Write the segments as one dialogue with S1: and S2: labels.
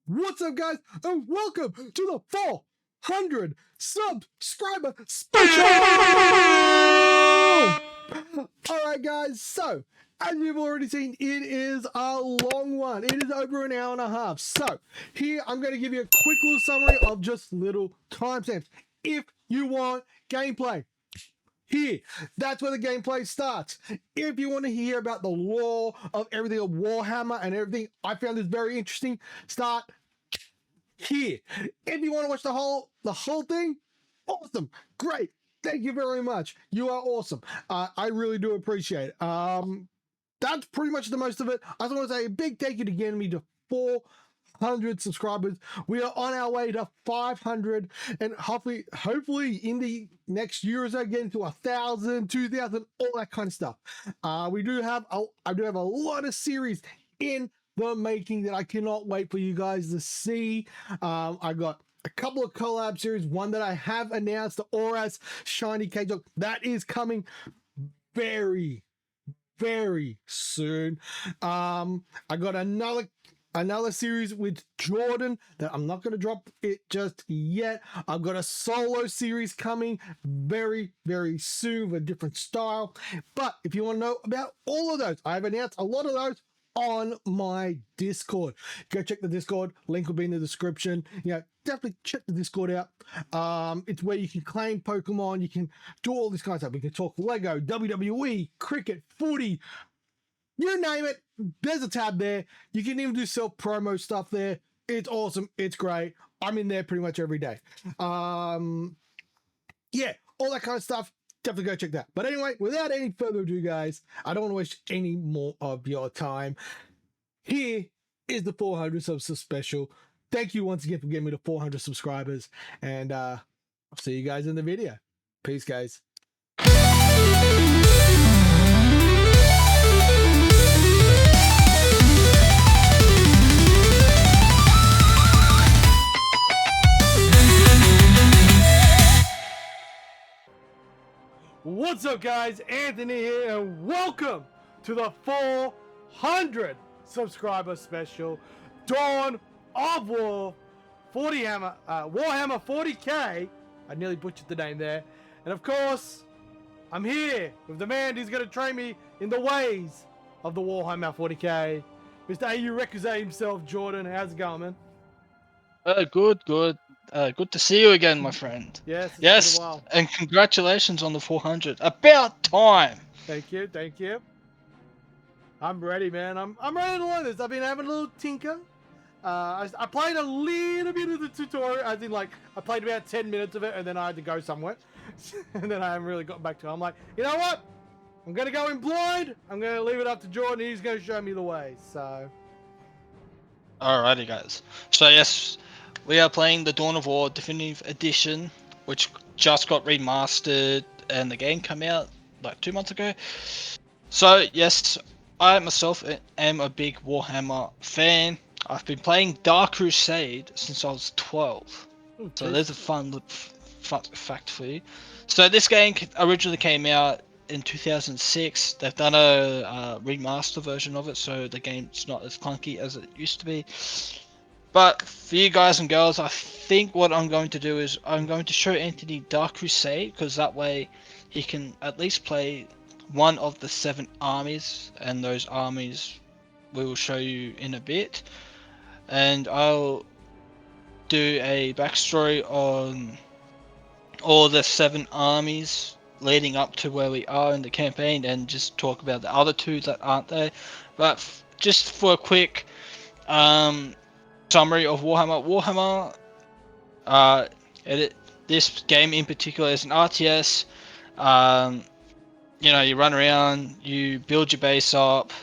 S1: What's up, guys, and welcome to the 400 subscriber special! Alright, guys, so as you've already seen, it is a long one. It is over an hour and a half. So here I'm going to give you a quick little summary of just little timestamps. If you want gameplay, here, that's where the gameplay starts. If you want to hear about the lore of everything of Warhammer and everything, I found this very interesting. Start here. If you want to watch the whole thing, awesome, great. Thank you very much. You are awesome. I really do appreciate it. That's pretty much the most of it. I just want to say a big thank you to getting me to 400 subscribers. We are on our way to 500, and hopefully in the next year or so, getting to 1,000, 2,000, all that kind of stuff. I do have a lot of series in the making that I cannot wait for you guys to see. I got a couple of collab series, one that I have announced, the Auras Shiny Cage Dog, that is coming very soon. I got another series with Jordan that I'm not going to drop it just yet. I've got a solo series coming very soon with a different style. But if you want to know about all of those, I've announced a lot of those on my Discord. Go check the Discord, link will be in the description. Definitely check the Discord out. It's where you can claim Pokemon, you can do all this kind of stuff. We can talk Lego, WWE, cricket, footy, you name it. There's a tab there. You can even do self promo stuff there. It's awesome, it's great. I'm in there pretty much every day. Yeah, all that kind of stuff. Definitely go check that. But anyway, without any further ado, guys, I don't want to waste any more of your time. Here is the 400 subs special. Thank you once again for getting me to 400 subscribers. And I'll see you guys in the video. Peace, guys. What's up, guys? Anthony here, and welcome to the 400 subscriber special, Dawn of War, Warhammer 40K. I nearly butchered the name there. And of course, I'm here with the man who's going to train me in the ways of the Warhammer 40K, Mr. AU Rekkuza himself, Jordan. How's it going, man?
S2: Good. Good to see you again, my friend.
S1: Yes.
S2: Yes,
S1: been a while.
S2: and congratulations on the 400. About time.
S1: Thank you. I'm ready, man. I'm ready to learn this. I've been having a little tinker. I played a little bit of the tutorial. I played about 10 minutes of it, and then I had to go somewhere. And then I haven't really gotten back to it. I'm like, you know what? I'm going to go in blind. I'm going to leave it up to Jordan. He's going to show me the way. So.
S2: Alrighty, guys. So, yes, we are playing the Dawn of War Definitive Edition, which just got remastered, and the game came out like 2 months ago. So, yes, I myself am a big Warhammer fan. I've been playing Dark Crusade since I was 12. So there's a fun fact for you. So this game originally came out in 2006. They've done a remaster version of it, so the game's not as clunky as it used to be. But for you guys and girls, I think what I'm going to do is I'm going to show Anthony Dark Crusade, because that way he can at least play one of the 7 armies, and those armies we will show you in a bit. And I'll do a backstory on all the 7 armies leading up to where we are in the campaign, and just talk about the other 2 that aren't there. But just for a quick summary of Warhammer, this game in particular is an RTS. You run around, you build your base up,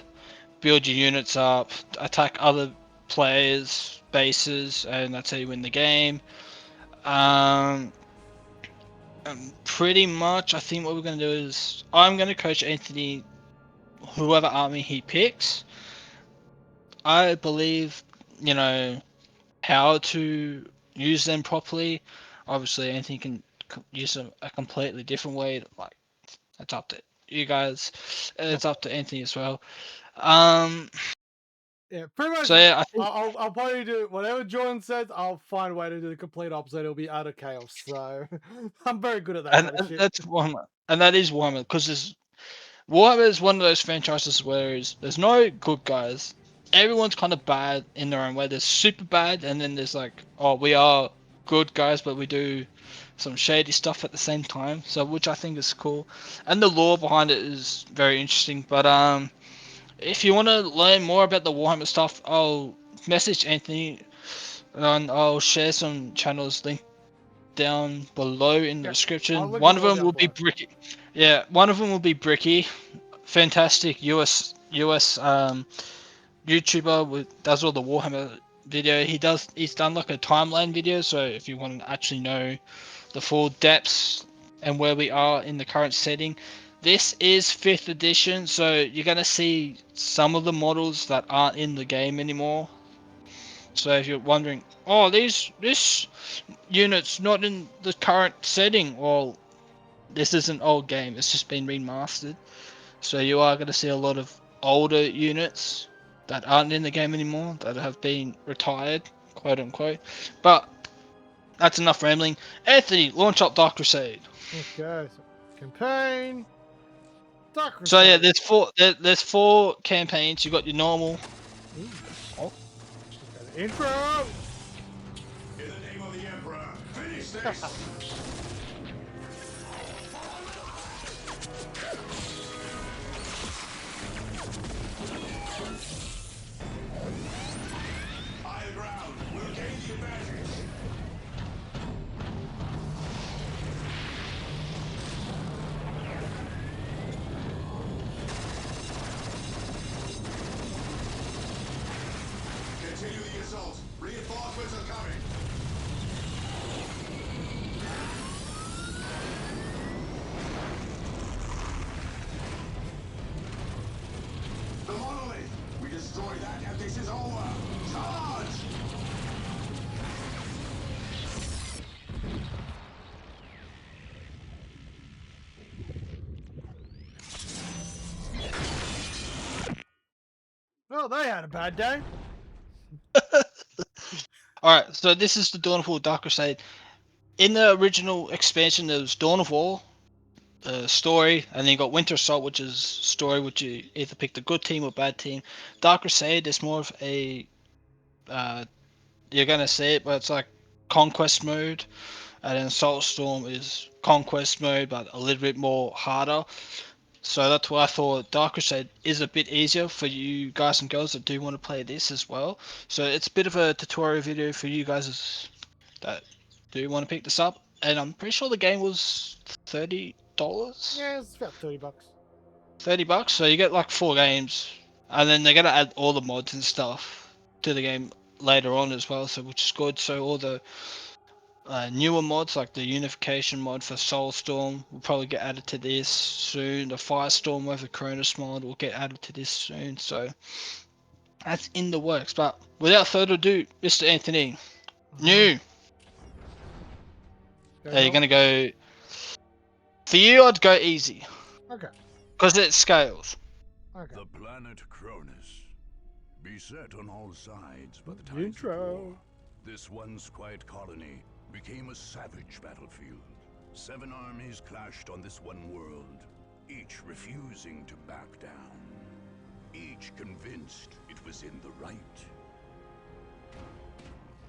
S2: build your units up, attack other players' bases, and that's how you win the game. Pretty much, I think what we're going to do is I'm going to coach Anthony whoever army he picks. I believe, how to use them properly. Obviously, Anthony can use them a completely different way. Like, that's up to you guys. It's up to Anthony as well.
S1: Yeah, pretty much.
S2: So yeah, I think
S1: I'll probably do whatever Jordan says. I'll find a way to do the complete opposite. It'll be utter chaos. So I'm very good at that kind of
S2: and
S1: shit.
S2: that's Warhammer, and that is Warhammer because there's Warhammer is one of those franchises where there's no good guys. Everyone's kind of bad in their own way. There's super bad, and then there's like, oh, we are good guys, but we do some shady stuff at the same time. So, which I think is cool, and the lore behind it is very interesting. But if you want to learn more about the Warhammer stuff, I'll message Anthony, and I'll share some channels linked down below in the
S1: Yeah, I'll
S2: description.
S1: link them
S2: One of
S1: all
S2: them
S1: down
S2: will be
S1: below.
S2: Bricky. Yeah, one of them will be Bricky, fantastic US YouTuber does all the Warhammer video. He's done like a timeline video, so if you want to actually know the full depths and where we are in the current setting. This is 5th edition, so you're gonna see some of the models that aren't in the game anymore. So if you're wondering, oh, this unit's not in the current setting, well, this is an old game. It's just been remastered. So you are going to see a lot of older units that aren't in the game anymore, that have been retired, quote unquote. But that's enough rambling. Anthony, launch up Dark Crusade.
S1: Okay, so campaign, Dark
S2: So yeah,
S1: Crusade.
S2: there's four campaigns. You got your normal.
S1: Ooh,
S2: Oh,
S1: okay, the intro.
S3: In the name of the Emperor, finish this! Higher ground, we'll gain the advantage. Continue the assault. Reinforcements are coming. The monolith! We destroy that and this is over! Charge!
S1: Oh, they had a bad day.
S2: all right. So this is the Dawn of War Dark Crusade. In the original expansion, there was Dawn of War, story, and then you got Winter Assault, which is story, which you either pick the good team or bad team. Dark Crusade is more of a you're gonna see it, but it's like conquest mode, and then Assault Storm is conquest mode, but a little bit more harder. So that's why I thought Dark Crusade is a bit easier for you guys and girls that do want to play this as well. So it's a bit of a tutorial video for you guys that do want to pick this up. And I'm pretty sure the game was $30.
S1: Yeah, it's about $30.
S2: $30. So you get like 4 games, and then they're gonna add all the mods and stuff to the game later on as well. So which is good. So all the newer mods like the Unification mod for Soulstorm will probably get added to this soon. The Firestorm over Cronus mod will get added to this soon. So that's in the works. But without further ado, Mr. Anthony, new. Are you gonna go? For you, I'd go easy
S1: Okay.
S2: because it scales.
S1: Okay.
S3: The planet Cronus, beset on all sides by the
S1: The
S3: tides
S1: intro.
S3: of war, this once quiet colony became a savage battlefield. 7 armies clashed on this one world, each refusing to back down, each convinced it was in the right.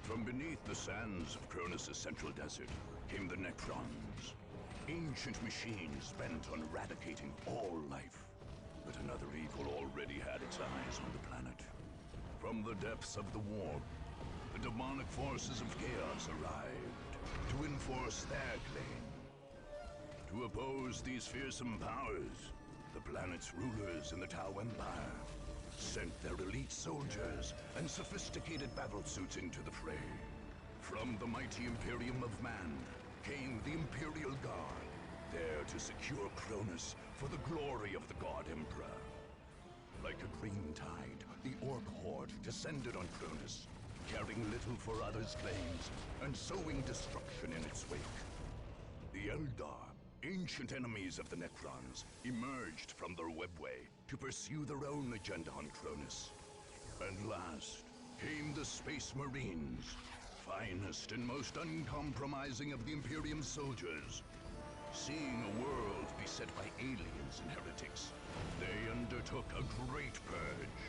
S3: From beneath the sands of Cronus' central desert came the Necrons, ancient machines bent on eradicating all life. But another evil already had its eyes on the planet. From the depths of the warp, the demonic forces of chaos arrived to enforce their claim. To oppose these fearsome powers, the planet's rulers in the Tau Empire sent their elite soldiers and sophisticated battlesuits into the fray. From the mighty Imperium of Man came the Imperial Guard, there to secure Cronus for the glory of the God Emperor. Like a green tide, the Orc Horde descended on Cronus, caring little for others' claims and sowing destruction in its wake. The Eldar, ancient enemies of the Necrons, emerged from their webway to pursue their own agenda on Cronus. And last came the Space Marines, finest and most uncompromising of the Imperium soldiers. Seeing a world beset by aliens and heretics, they undertook a great purge.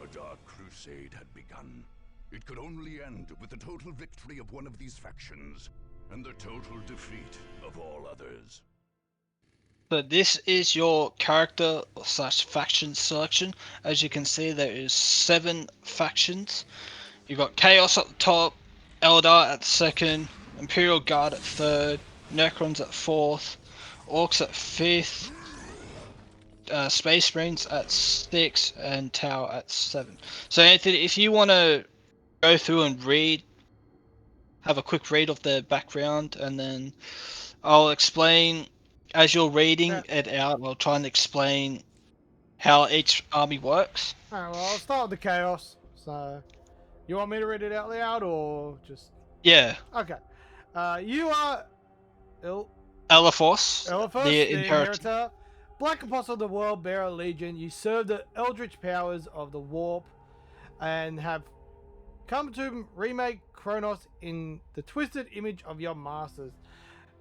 S3: A dark crusade had begun. It could only end with the total victory of one of these factions, and the total defeat of all others.
S2: So this is your character slash faction selection. As you can see, there is 7 factions. You've got Chaos at the top, Eldar at second, Imperial Guard at third, Necrons at fourth, Orcs at fifth, Space Marines at 6, and Tau at 7. So Anthony, if you want to go through and have a quick read of the background, and then I'll explain, as you're reading it out, I'll try and explain how each army works.
S1: Alright, well, I'll start with the chaos. So, you want me to read it out loud or just.
S2: Yeah,
S1: Okay. You are.
S2: Elephos,
S1: Elephas,
S2: the
S1: the
S2: Inheritor.
S1: Inheritor, Black Apostle of the World Bearer Legion. You serve the eldritch powers of the Warp and have come to remake Kronos in the twisted image of your masters.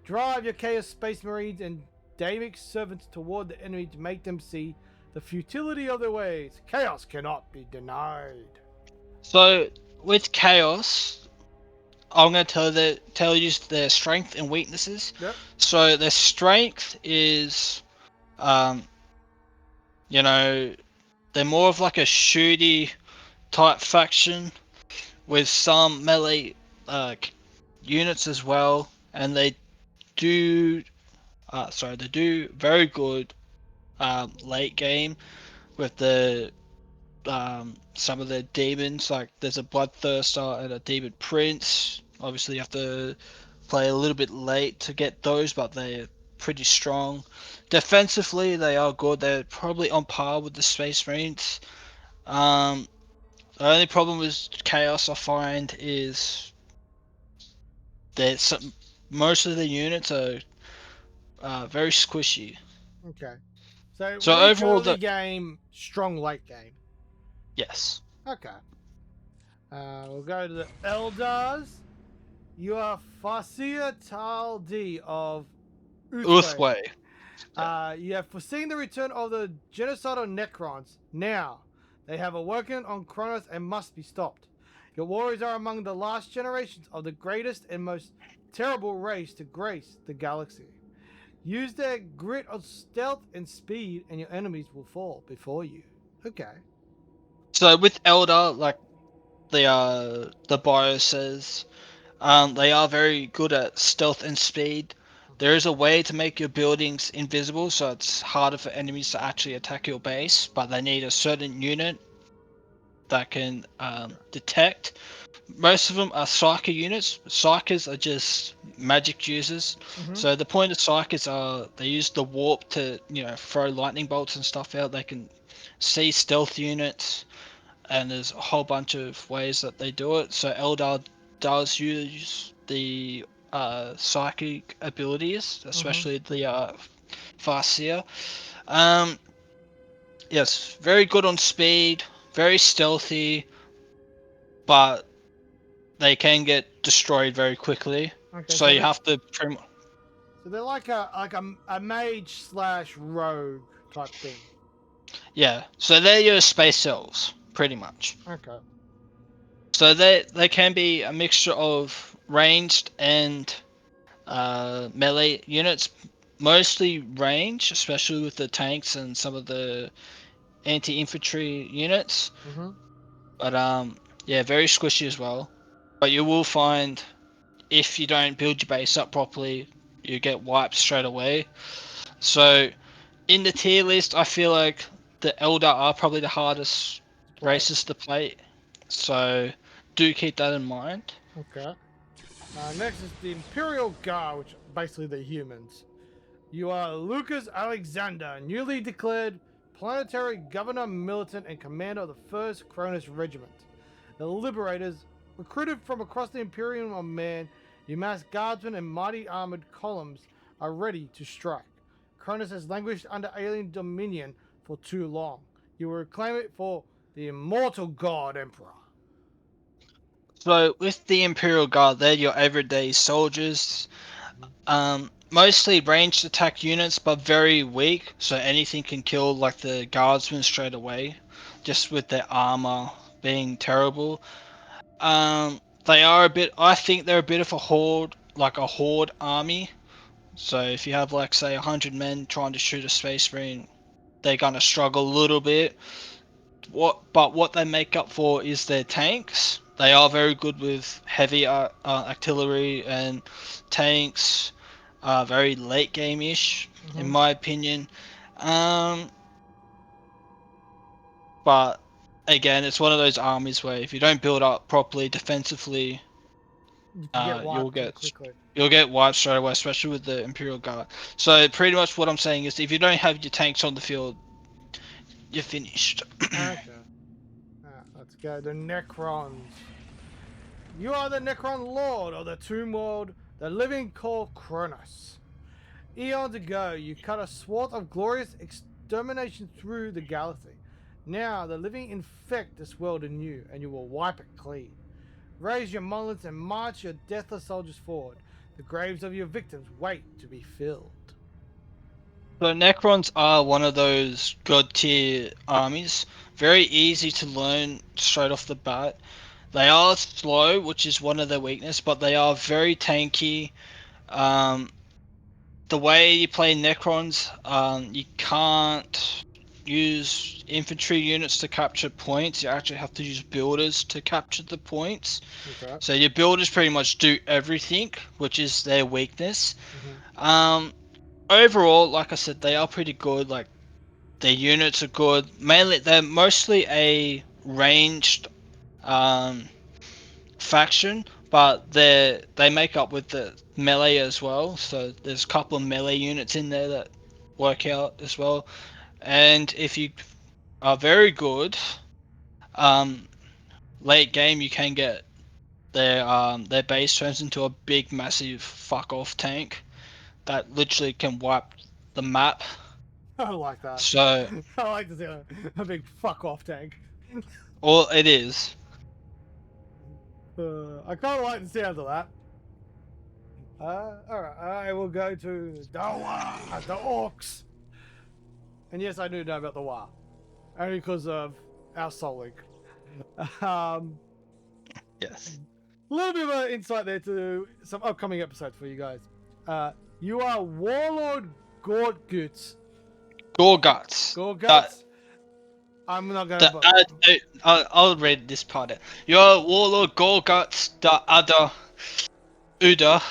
S1: Drive your Chaos Space Marines and Daemonic servants toward the enemy to make them see the futility of their ways. Chaos cannot be denied.
S2: So with Chaos, I'm going to tell you their strength and weaknesses.
S1: Yep.
S2: So their strength is, they're more of like a shooty type faction with some melee units as well, and they do very good late game with the some of the demons. Like there's a Bloodthirster and a Demon Prince. Obviously you have to play a little bit late to get those, but they're pretty strong. Defensively they are good. They're probably on par with the Space Marines. The only problem with Chaos I find is that most of the units are very squishy.
S1: Okay. So
S2: So
S1: weak
S2: overall,
S1: early game, strong late game.
S2: yes.
S1: Okay. We'll go to the Eldars. You are Farsia Tal D of
S2: Uthway.
S1: You have foreseen the return of the genocidal Necrons. Now, they have awoken on Kronos and must be stopped. Your warriors are among the last generations of the greatest and most terrible race to grace the galaxy. Use their grit of stealth and speed, and your enemies will fall before you. Okay.
S2: So with Eldar, like the bio says, they are very good at stealth and speed. There is a way to make your buildings invisible, so it's harder for enemies to actually attack your base, but they need a certain unit that can detect. Most of them are Psyker units. Psykers are just magic users.
S1: Mm-hmm.
S2: So the point of Psykers are they use the warp to throw lightning bolts and stuff out. They can see stealth units, and there's a whole bunch of ways that they do it. So Eldar does use the psychic abilities, especially the Farseer. Yes, very good on speed, very stealthy, but they can get destroyed very quickly.
S1: Okay,
S2: so you have to
S1: So they're like a mage slash rogue type thing.
S2: Yeah, so they're your space elves, pretty much.
S1: Okay.
S2: So they can be a mixture of ranged and melee units, mostly range, especially with the tanks and some of the anti-infantry units.
S1: Mm-hmm.
S2: But yeah, very squishy as well. But you will find if you don't build your base up properly, you get wiped straight away. So in the tier list, I feel like the Eldar are probably the hardest races to play. So do keep that in mind.
S1: Okay. Next is the Imperial Guard, which are basically the humans. You are Lucas Alexander, newly declared planetary governor militant and commander of the 1st Cronus Regiment. The Liberators, recruited from across the Imperium of Man, you mass guardsmen and mighty armored columns are ready to strike. Cronus has languished under alien dominion for too long. You will reclaim it for the immortal god emperor.
S2: So with the Imperial Guard, they're your everyday soldiers. Mostly ranged attack units, but very weak. So anything can kill like the guardsmen straight away, just with their armor being terrible. They are a bit. I think they're a bit of a horde, like a horde army. So if you have like say 100 men trying to shoot a space marine, they're gonna struggle a little bit. What they make up for is their tanks. They are very good with heavy artillery and tanks. Very late game ish, in my opinion. Um, but again, it's one of those armies where if you don't build up properly defensively,
S1: You can get
S2: you'll
S1: wiped too
S2: get
S1: quickly.
S2: wiped straight away, especially with the Imperial Guard. So pretty much what I'm saying is, if you don't have your tanks on the field, you're finished.
S1: Okay. Let's go. The Necrons. You are the Necron Lord of the Tomb World, the living core Kronos. Eons ago, you cut a swath of glorious extermination through the galaxy. Now, the living infect this world anew, and you will wipe it clean. Raise your monoliths and march your deathless soldiers forward. The graves of your victims wait to be filled.
S2: So Necrons are one of those god tier armies. Very easy to learn straight off the bat. They are slow, which is one of their weakness, but they are very tanky. Um, the way you play Necrons, you can't use infantry units to capture points. You actually have to use builders to capture the points.
S1: Okay.
S2: So your builders pretty much do everything, which is their weakness. Overall, like I said, they are pretty good. Like their units are good. Mainly, they're mostly a ranged faction, but they make up with the melee as well. So there's a couple of melee units in there that work out as well. And if you are very good, um, late game you can get their base turns into a big massive fuck off tank that literally can wipe the map.
S1: I like that.
S2: So
S1: I like to see a big fuck off tank.
S2: all it is.
S1: I kind of like the sound of that. Alright, I will go to the Orcs. And yes, I do know about the War. Only because of our Soul Link.
S2: Yes.
S1: A little bit of an insight there to some upcoming episodes for you guys. You are Warlord Gorguts.
S2: Gorguts.
S1: Gorguts? I'm not gonna...
S2: I'll read this part out. Your warlord Gorguts, the other Uda,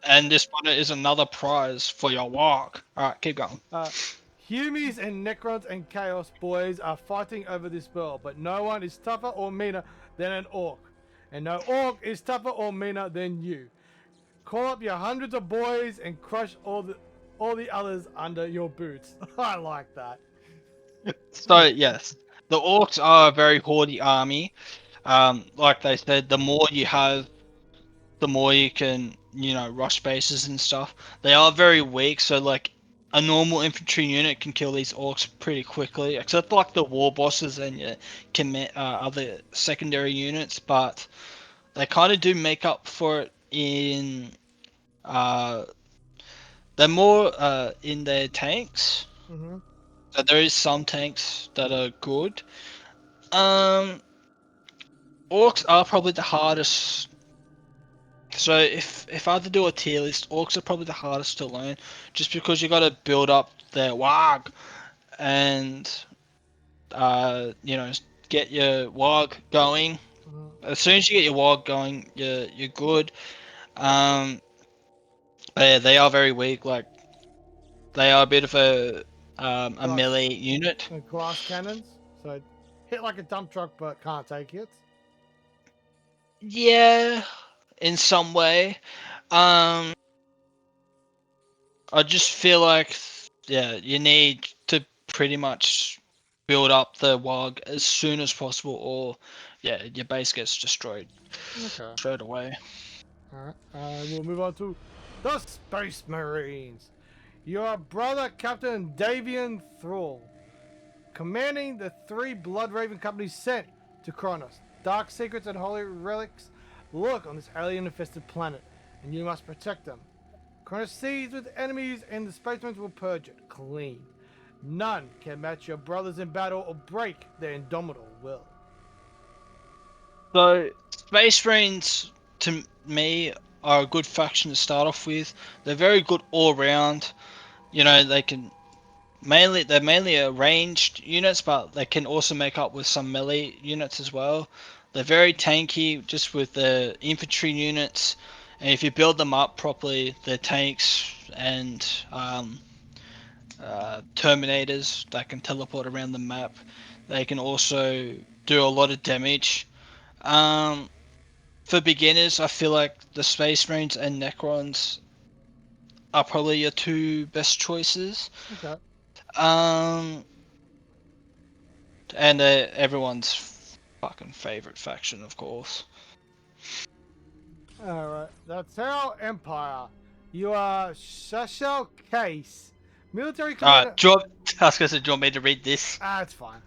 S2: and this one is another prize for your walk. Alright, keep going.
S1: Humies and Necrons and Chaos boys are fighting over this world, but no one is tougher or meaner than an Orc. And no Orc is tougher or meaner than you. Call up your hundreds of boys and crush all the others under your boots. I like that.
S2: So yes, the orcs are a very hardy army. Like they said, the more you have, the more you can, rush bases and stuff. They are very weak, so like a normal infantry unit can kill these orcs pretty quickly, except like the war bosses and your other secondary units. But they kind of do make up for it in they're more in their tanks. So there is some tanks that are good. Orcs are probably the hardest. So if I had to do a tier list, orcs are probably the hardest to learn, just because you got to build up their warg, and get your warg going. As soon as you get your warg going, you're good. But yeah, they are very weak. Like they are a bit of a melee unit.
S1: And glass cannons, so hit like a dump truck but can't take hits.
S2: Yeah, in some way. I just feel like, yeah, you need to pretty much build up the WOG as soon as possible, or yeah, your base gets destroyed straight away.
S1: Alright, we'll move on to the Space Marines. Your brother, Captain Davian Thrall. commanding the 3 Blood Raven companies sent to Kronos. Dark secrets and holy relics lurk on this alien-infested planet, and you must protect them. Kronos seized with enemies, and the spacemen will purge it clean. None can match your brothers in battle or break their indomitable will.
S2: So, Space Marines, to me, are a good faction to start off with. They're very good all round. You know, they're mainly ranged units, but they can also make up with some melee units as well. They're very tanky, just with the infantry units, and if you build them up properly, they're tanks and Terminators that can teleport around the map. They can also do a lot of damage. Um, for beginners, I feel like the Space Marines and Necrons are probably your 2 best choices.
S1: Okay.
S2: Um, and everyone's fucking favorite faction, of course.
S1: Alright, that's our Empire. You are Shashel Case. Military commander.
S2: I was gonna say, do you want me to read this?
S1: It's fine.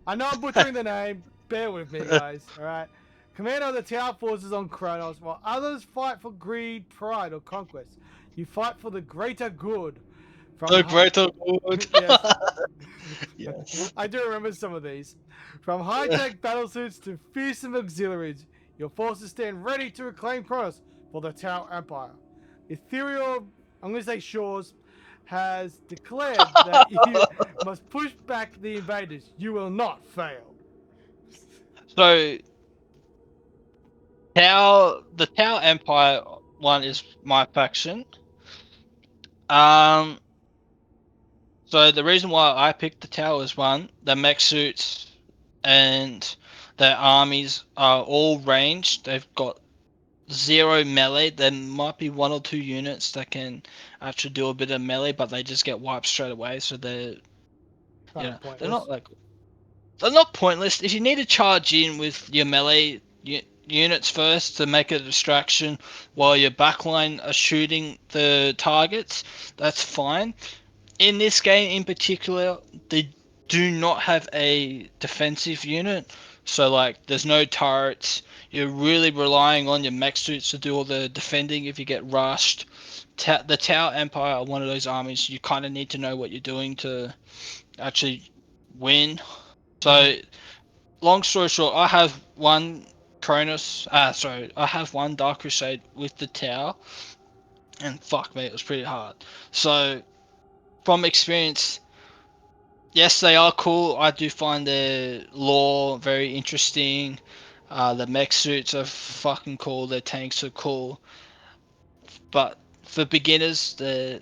S1: I know I'm butchering the name. Bear with me, guys. Alright. Commander of the Tower forces on Kronos, while others fight for greed, pride, or conquest. You fight for the greater good. From
S2: The greater good.
S1: Yes.
S2: Yes.
S1: I do remember some of these. From high-tech battlesuits to fearsome auxiliaries, your forces stand ready to reclaim Kronos for the Tau Empire. Ethereal, I'm going to say Shores, has declared that you must push back the invaders. You will not fail.
S2: So, the Tau Empire one is my faction. So the reason why I picked the Tau is one, the mech suits and their armies are all ranged. They've got 0 melee. There might be 1 or 2 units that can actually do a bit of melee, but they just get wiped straight away. So they're they're not pointless. If you need to charge in with your melee units first to make a distraction while your backline are shooting the targets, that's fine. In this game in particular, they do not have a defensive unit, so like there's no turrets. You're really relying on your mech suits to do all the defending if you get rushed. The Tau Empire are one of those armies you kind of need to know what you're doing to actually win. So, long story short, I have one I have one Dark Crusade with the Tau, and fuck me, it was pretty hard. So, from experience, yes, they are cool. I do find their lore very interesting. The mech suits are fucking cool. Their tanks are cool. But for beginners,
S1: They're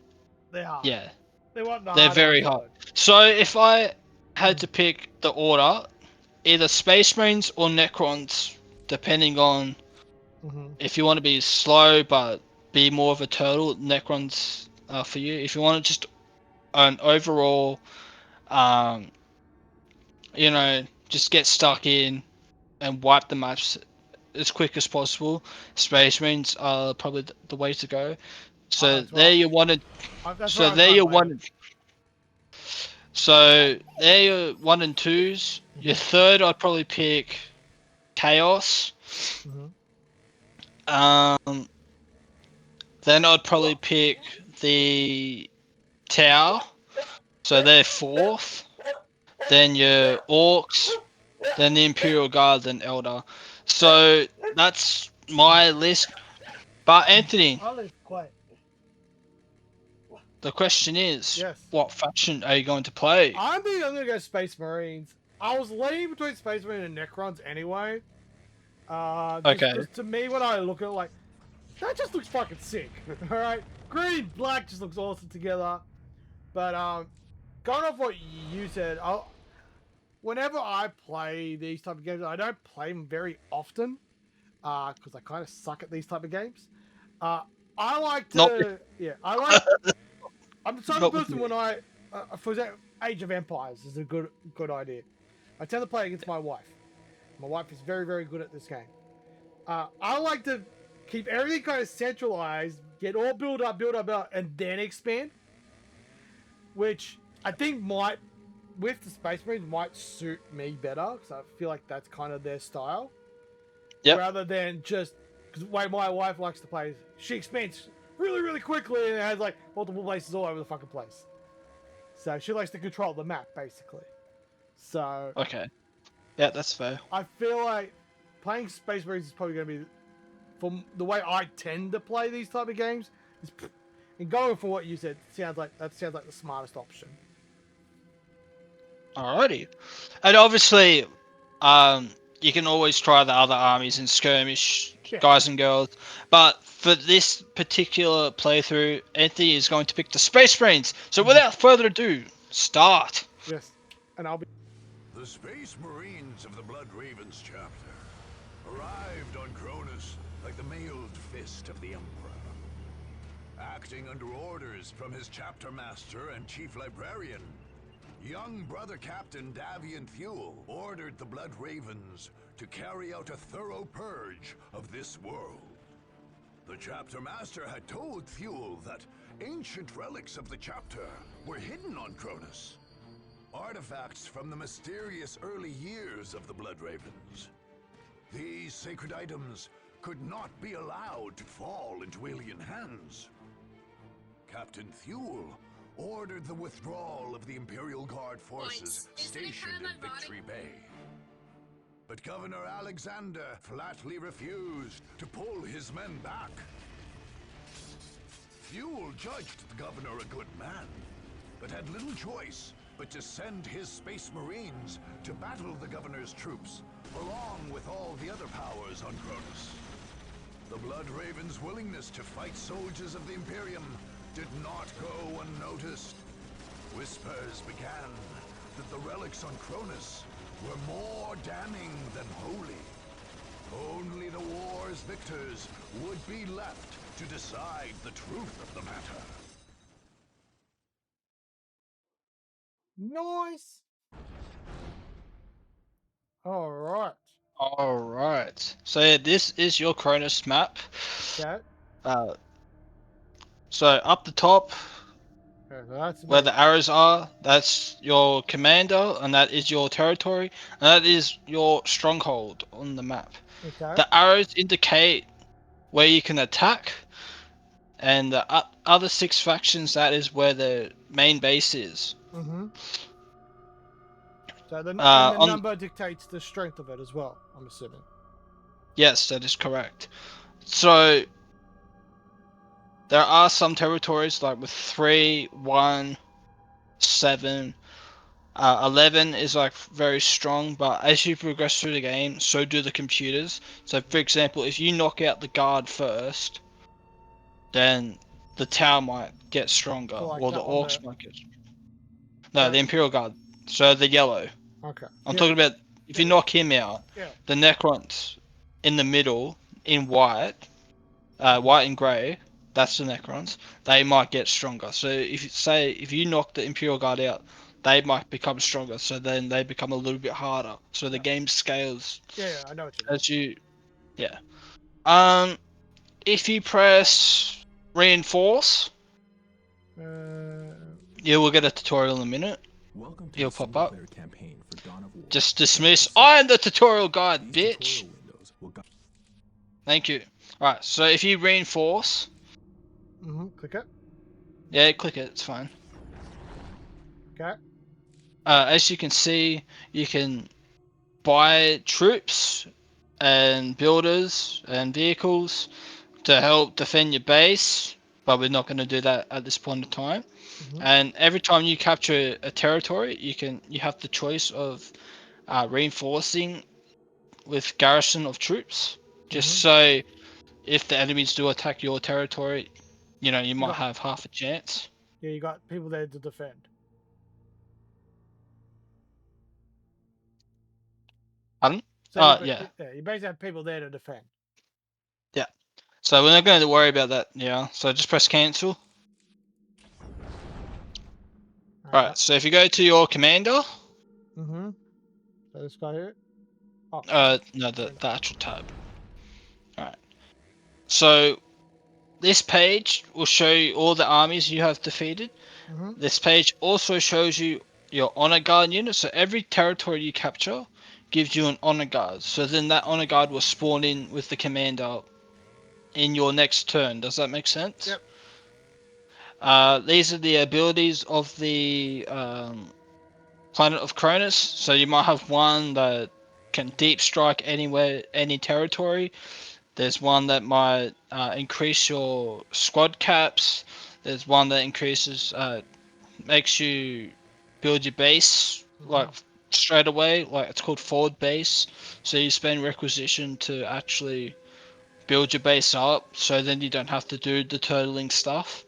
S1: hard.
S2: yeah,
S1: They want the
S2: they're
S1: hard
S2: very
S1: ones.
S2: hard. So if I had to pick the order, either Space Marines or Necrons, depending on if you want to be slow but be more of a turtle, Necrons are for you. If you want to just an overall, um, just get stuck in and wipe the maps as quick as possible, Space Marines are probably the way to go. So there you wanted. So there you wanted. So there your 1 and 2s. Your third, I'd probably pick Chaos. Then I'd probably pick the Tau. So they're 4th. Then your Orcs. Then the Imperial Guard, then Elder. So that's my list. But Anthony, the question is, what faction are you going to play?
S1: I think I'm going to go Space Marines. I was leaning between Space Marines and Necrons anyway.
S2: Okay.
S1: To me, when I look at it, like, that just looks fucking sick. Alright? Green, black just looks awesome together. But, going off what you said, whenever I play these type of games, I don't play them very often. Because I kind of suck at these type of games. I like to... I'm the type of person when for example, Age of Empires is a good idea. I tend to play against my wife. My wife is very, very good at this game. I like to keep everything kind of centralized, get all build up, and then expand. Which I think might with the Space Marines might suit me better because I feel like that's kind of their style.
S2: Yep.
S1: Rather than just because the way my wife likes to play, she expands really, really quickly and has like multiple places all over the fucking place. So she likes to control the map basically. So
S2: Okay. Yeah, that's fair.
S1: I feel like playing Space Marines is probably going to be, from the way I tend to play these type of games, and going for what you said, sounds like the smartest option.
S2: Alrighty. And obviously, you can always try the other armies and skirmish,
S1: Yeah.
S2: guys and girls. But for this particular playthrough, Anthony is going to pick the Space Marines. So without further ado, start.
S1: Yes, and I'll be.
S3: The Space Marines of the Blood Ravens chapter arrived on Cronus like the mailed fist of the Emperor. Acting under orders from his chapter master and chief librarian, young brother Captain Davian Thule ordered the Blood Ravens to carry out a thorough purge of this world. The chapter master had told Thule that ancient relics of the chapter were hidden on Cronus. Artifacts from the mysterious early years of the Blood Ravens. These sacred items could not be allowed to fall into alien hands. Captain Thule ordered the withdrawal of the Imperial Guard forces stationed in Victory Bay. But Governor Alexander flatly refused to pull his men back. Thule judged the governor a good man, but had little choice but to send his Space Marines to battle the governor's troops, along with all the other powers on Cronus. The Blood Ravens' willingness to fight soldiers of the Imperium did not go unnoticed. Whispers began that the relics on Cronus were more damning than holy. Only the war's victors would be left to decide the truth of the matter.
S1: Nice. All right.
S2: Alright. So yeah, this is your Cronus map.
S1: Okay.
S2: So up the top,
S1: Okay, so that's
S2: where
S1: me.
S2: the arrows are, that's your commander, and that is your territory, and that is your stronghold on the map.
S1: Okay.
S2: The arrows indicate where you can attack, and the other 6 factions, that is where the main base is.
S1: Mm-hmm. So and the
S2: On
S1: number dictates the strength of it as well, I'm assuming.
S2: Yes, that is correct. So there are some territories like with 3, 1, 7, 11 is like very strong, but as you progress through the game, so do the computers. So for example, if you knock out the guard first, then the tower might get stronger,
S1: So like
S2: or
S1: that
S2: the
S1: on
S2: orcs
S1: the.
S2: might get. No,
S1: So,
S2: the Imperial Guard. So the yellow.
S1: okay.
S2: I'm
S1: Yeah,
S2: talking about if you
S1: yeah,
S2: knock him out,
S1: yeah.
S2: the Necrons in the middle in white, white and grey. That's the Necrons. They might get stronger. So if you knock the Imperial Guard out, they might become stronger. So then they become a little bit harder. So the
S1: Yeah.
S2: game scales
S1: Yeah, I know what you mean.
S2: as you, yeah. If you press reinforce, you will get a tutorial in a minute.
S4: Welcome to
S2: He'll
S4: the
S2: pop up.
S4: single-player campaign for Dawn of War.
S2: Just dismiss. I am the tutorial guide,
S4: These
S2: bitch.
S4: tutorial windows will guide.
S2: Thank you. Alright, so if you reinforce,
S1: Mm-hmm. Click it.
S2: yeah, click it, it's fine.
S1: Okay.
S2: As you can see, you can buy troops and builders and vehicles to help defend your base, but we're not going to do that at this point in time.
S1: Mm-hmm.
S2: And every time you capture a territory, you have the choice of reinforcing with garrison of troops, just so if the enemies do attack your territory, you might
S1: got-
S2: have half a chance.
S1: Yeah, you got people there to defend.
S2: Pardon?
S1: So
S2: Yeah.
S1: Yeah, you basically have people there to defend.
S2: Yeah. So we're not going to worry about that. Yeah. So just press cancel. Alright, so if you go to your commander.
S1: Mm-hmm. So this guy here. Oh.
S2: No, the actual tab. Alright. So this page will show you all the armies you have defeated.
S1: Mm-hmm.
S2: This page also shows you your honor guard unit. So every territory you capture gives you an honor guard. So then that honor guard will spawn in with the commander in your next turn. Does that make sense?
S1: Yep.
S2: These are the abilities of the Planet of Cronus. So you might have one that can deep strike anywhere, any territory. There's one that might increase your squad caps. There's one that increases, makes you build your base like straight away. Like it's called forward base. So you spend requisition to actually build your base up. So then you don't have to do the turtling stuff.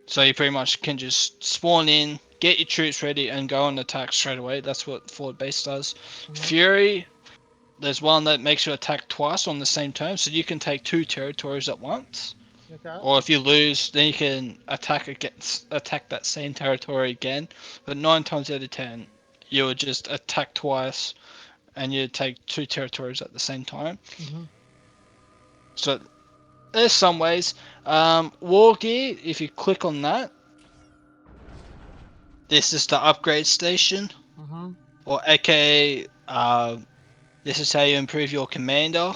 S2: So you pretty much can just spawn in, get your troops ready, and go on attack straight away. That's what forward base does. Fury, there's one that makes you attack twice on the same turn, so you can take 2 territories at once.
S1: Okay.
S2: Or if you lose, then you can attack that same territory again. But 9 times out of 10, you would just attack twice, and you take 2 territories at the same time. So there's some ways. War gear, if you click on that, this is the upgrade station, or aka, this is how you improve your commander.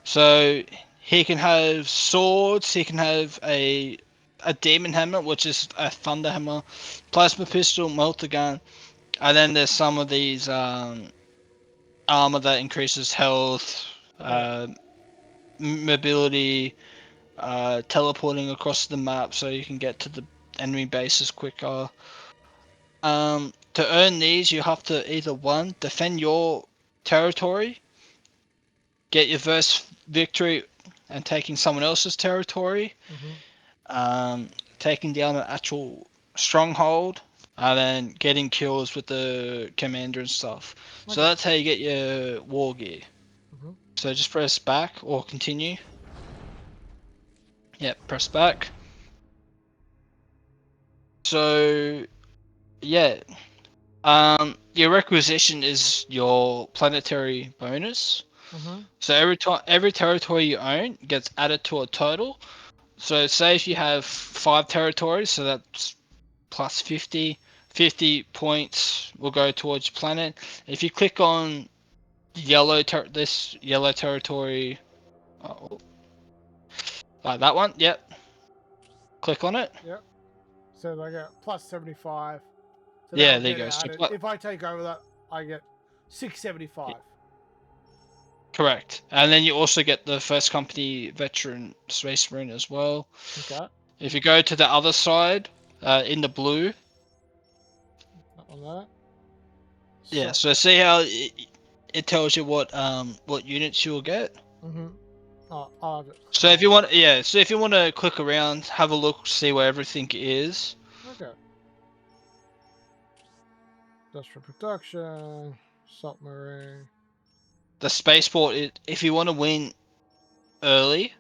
S2: So he can have swords, he can have a demon hammer, which is a thunder hammer, plasma pistol, melter gun, and then there's some of these armor that increases health, mobility, teleporting across the map so you can get to the enemy bases quicker. To earn these, you have to either one, defend your territory, get your first victory and taking someone else's territory, taking down an actual stronghold, and then getting kills with the commander and stuff. So that's how you get your war gear. So just press back or continue. Yep, press back. So yeah, your requisition is your planetary bonus. So every territory you own gets added to a total. So say if you have 5 territories, so that's plus 50. 50 points will go towards your planet. If you click on this yellow territory, like that one, yep. Click on it.
S1: Yep. So they get plus 75. So
S2: Yeah,
S1: that'll
S2: there you
S1: get
S2: go. So,
S1: added. If I take over that, I get 675.
S2: correct. And then you also get the first company veteran space marine as well.
S1: Okay.
S2: If you go to the other side, in the blue,
S1: On that.
S2: yeah. So see how it tells you what units you'll get.
S1: Oh, I have it.
S2: So if you want, yeah. So if you want to click around, have a look, see where everything is.
S1: Okay. Industrial production, submarine.
S2: The spaceport, if you want to win early,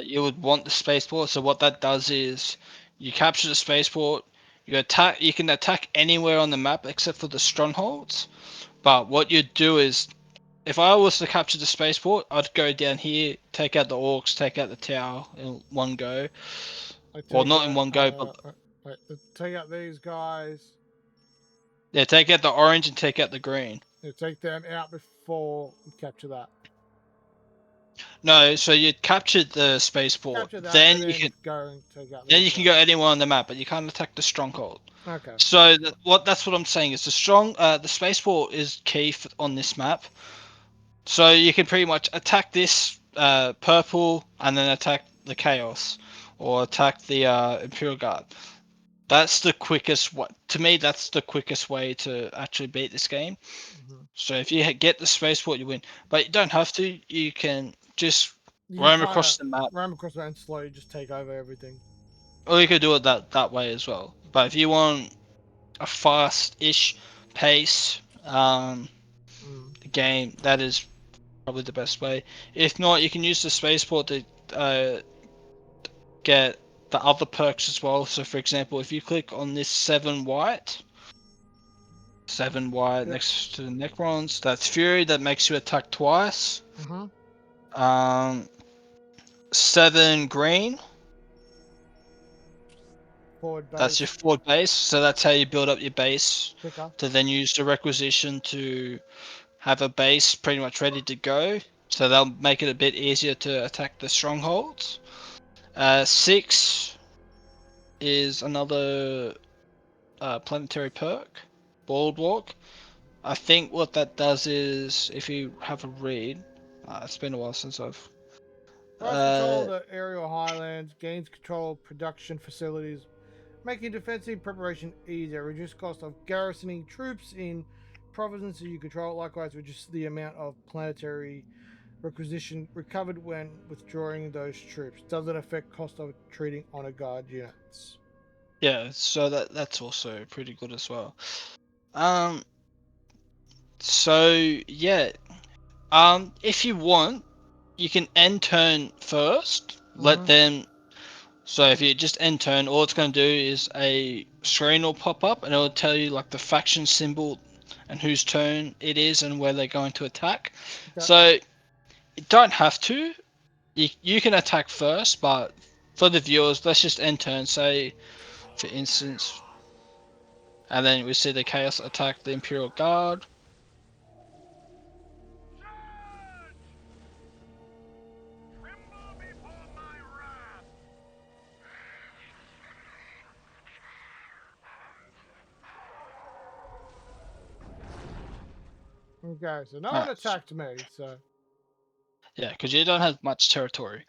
S2: you would want the spaceport. So what that does is you capture the spaceport. You can attack anywhere on the map except for the strongholds. But what you'd do is, if I was to capture the spaceport, I'd go down here, take out the orcs, take out the tower in one go. Well, not in one go, but
S1: Wait, take out these guys.
S2: yeah, take out the orange and take out the green.
S1: You take them out before you capture that.
S2: No, so you captured the spaceport,
S1: Capture that,
S2: then
S1: and
S2: you
S1: then
S2: can
S1: go and take out.
S2: then you can go anywhere on the map, but you can't attack the stronghold.
S1: Okay.
S2: So that's what I'm saying is the spaceport is key on this map. So you can pretty much attack this purple and then attack the chaos, or attack the Imperial Guard. That's the quickest way. To me, that's the quickest way to actually beat this game. So if you get the spaceport, you win. But you don't have to. You can just roam across the map.
S1: Roam across the map and slowly just take over everything.
S2: Or you could do it that way as well. But if you want a fast-ish pace game, that is probably the best way. If not, you can use the spaceport to get the other perks as well. So for example, if you click on this 7 white next to the Necrons, that's Fury, that makes you attack twice. 7 green,
S5: Forward base.
S2: That's your forward base. So that's how you build up your base
S5: Quicker.
S2: to then use the requisition to have a base pretty much ready to go. So they'll make it a bit easier to attack the strongholds. 6 is another planetary perk, Boardwalk. I think what that does is, if you have a read, it's been a while since I've.
S5: First control the aerial highlands, gains control of production facilities, making defensive preparation easier. Reduce cost of garrisoning troops in provinces you control. Likewise, reduce the amount of planetary requisition recovered when withdrawing those troops. Doesn't affect cost of treating honor guard units.
S2: Yeah, so that's also pretty good as well. So yeah, if you want, you can end turn first. Let them. So if you just end turn, all it's going to do is a screen will pop up and it will tell you like the faction symbol and whose turn it is and where they're going to attack.
S5: Okay.
S2: So you don't have to. You can attack first, but for the viewers, let's just end turn. Say, for instance, and then we see the Chaos attack the Imperial Guard.
S5: Okay, so no one
S2: Alright.
S5: attacked me, so
S2: Yeah, because you don't have much territory.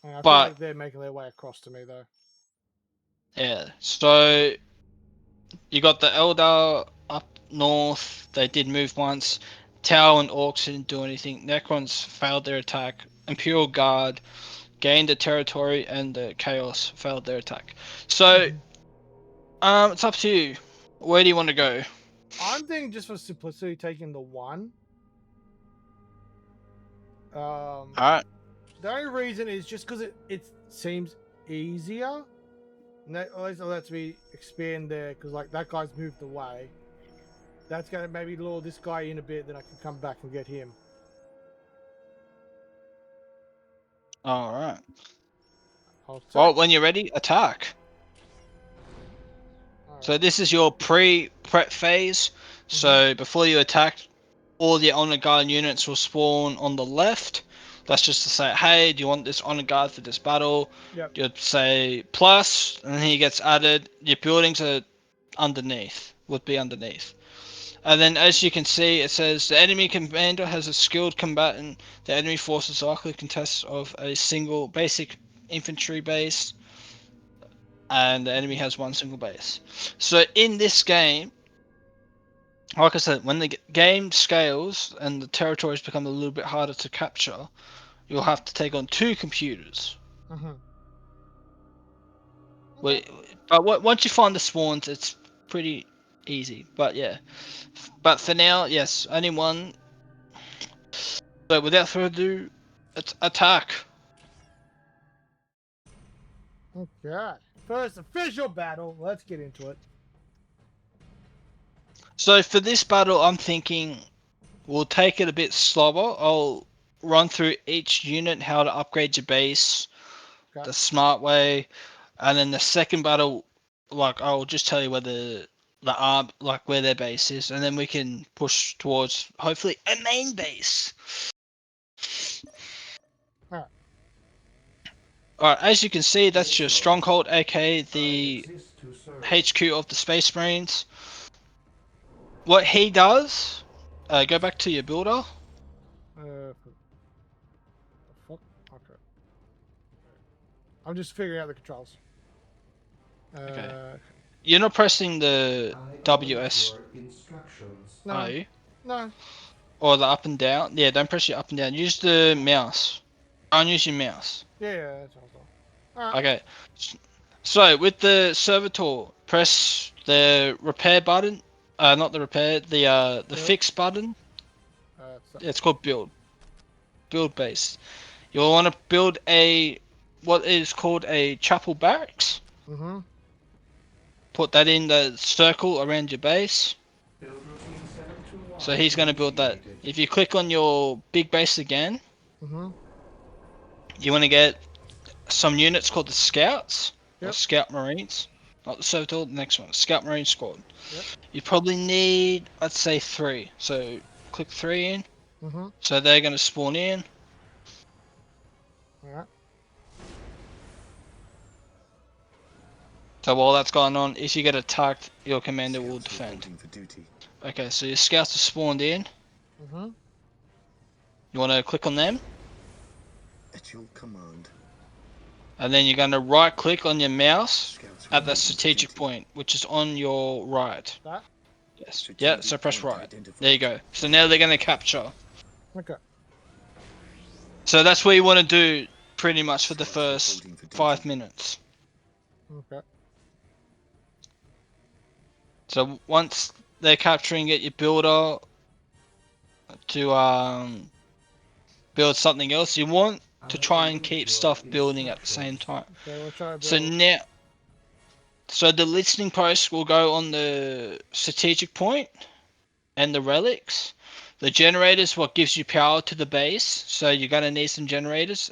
S5: I feel
S2: But
S5: like they're making their way across to me though.
S2: yeah, so you got the Eldar up north. They did move once. Tau and Orcs didn't do anything. Necrons failed their attack. Imperial Guard gained the territory, and the Chaos failed their attack. So, it's up to you. Where do you want to go?
S5: I'm thinking just for simplicity, taking the 1.
S2: Alright.
S5: The only reason is just because it seems easier. And that always lets me expand there because like that guy's moved away. That's gonna maybe lure this guy in a bit, then I can come back and get him.
S2: Alright.
S5: Hold
S2: Well,
S5: tight.
S2: when you're ready, attack. So
S5: Alright.
S2: this is your pre-prep phase. So before you attack, all the honor guard units will spawn on the left. That's just to say, hey, do you want this honor guard for this battle?
S5: Yep.
S2: You'd say plus, and then he gets added. Your buildings are underneath, would be underneath. And then as you can see, it says the enemy commander has a skilled combatant. The enemy forces likely consists of a single basic infantry base, and the enemy has one single base. So in this game, like I said, when the game scales and the territories become a little bit harder to capture, you'll have to take on 2 computers.
S5: Okay.
S2: But once you find the spawns, it's pretty easy. But yeah, but for now, yes, only 1. So without further ado, attack.
S5: Okay. First official battle. Let's get into it.
S2: So for this battle, I'm thinking we'll take it a bit slower. I'll run through each unit, how to upgrade your base, the smart way, and then the second battle, like I'll just tell you where the arm, like where their base is, and then we can push towards hopefully a main base.
S5: Alright.
S2: Alright, as you can see, that's your stronghold, aka the HQ of the Space Marines. What he does, go back to your builder.
S5: Fuck. Okay. I'm just figuring out the controls.
S2: Okay. You're not pressing the WS,
S5: No.
S2: are you?
S5: No.
S2: Or the up and down? Yeah, don't press your up and down. Use the mouse. Don't use your mouse.
S5: Yeah, that's all. Alright.
S2: Okay. So with the servitor, press the repair button. Not the repair. The fix button. It's called build. Build base. You'll want to build what is called a chapel barracks. Put that in the circle around your base. So he's going to build that. If you click on your big base again, you want to get some units called the scouts or scout marines. not the servitor, the next one, Scout Marine Squad.
S5: Yep.
S2: You probably need, I'd say 3. So click 3 in.
S5: Mm-hmm.
S2: So they're going to spawn in.
S5: Alright.
S2: So while that's going on, if you get attacked, your commander will defend.
S4: For duty.
S2: Okay, so your scouts are spawned in.
S5: Mm-hmm.
S2: You want to click on them,
S4: At your command.
S2: and then you're going to right click on your mouse
S4: Scouts
S2: at that
S4: reporting for
S2: strategic
S4: duty.
S2: point, which is on your right.
S5: That?
S2: Yes. Yeah, so press
S4: point
S2: right.
S4: identified.
S2: There you go. So now they're going to capture.
S5: Okay.
S2: So that's what you want to do pretty much for the
S4: Scouts
S2: first
S4: reporting for duty.
S2: 5 minutes.
S5: Okay.
S2: So once they're capturing it, your builder to build something else. You want to try and keep stuff building at the same time.
S5: Okay, we'll try to
S2: So
S5: build.
S2: now, so the listening post will go on the strategic point and the relics. The generators what gives you power to the base, so you're gonna need some generators.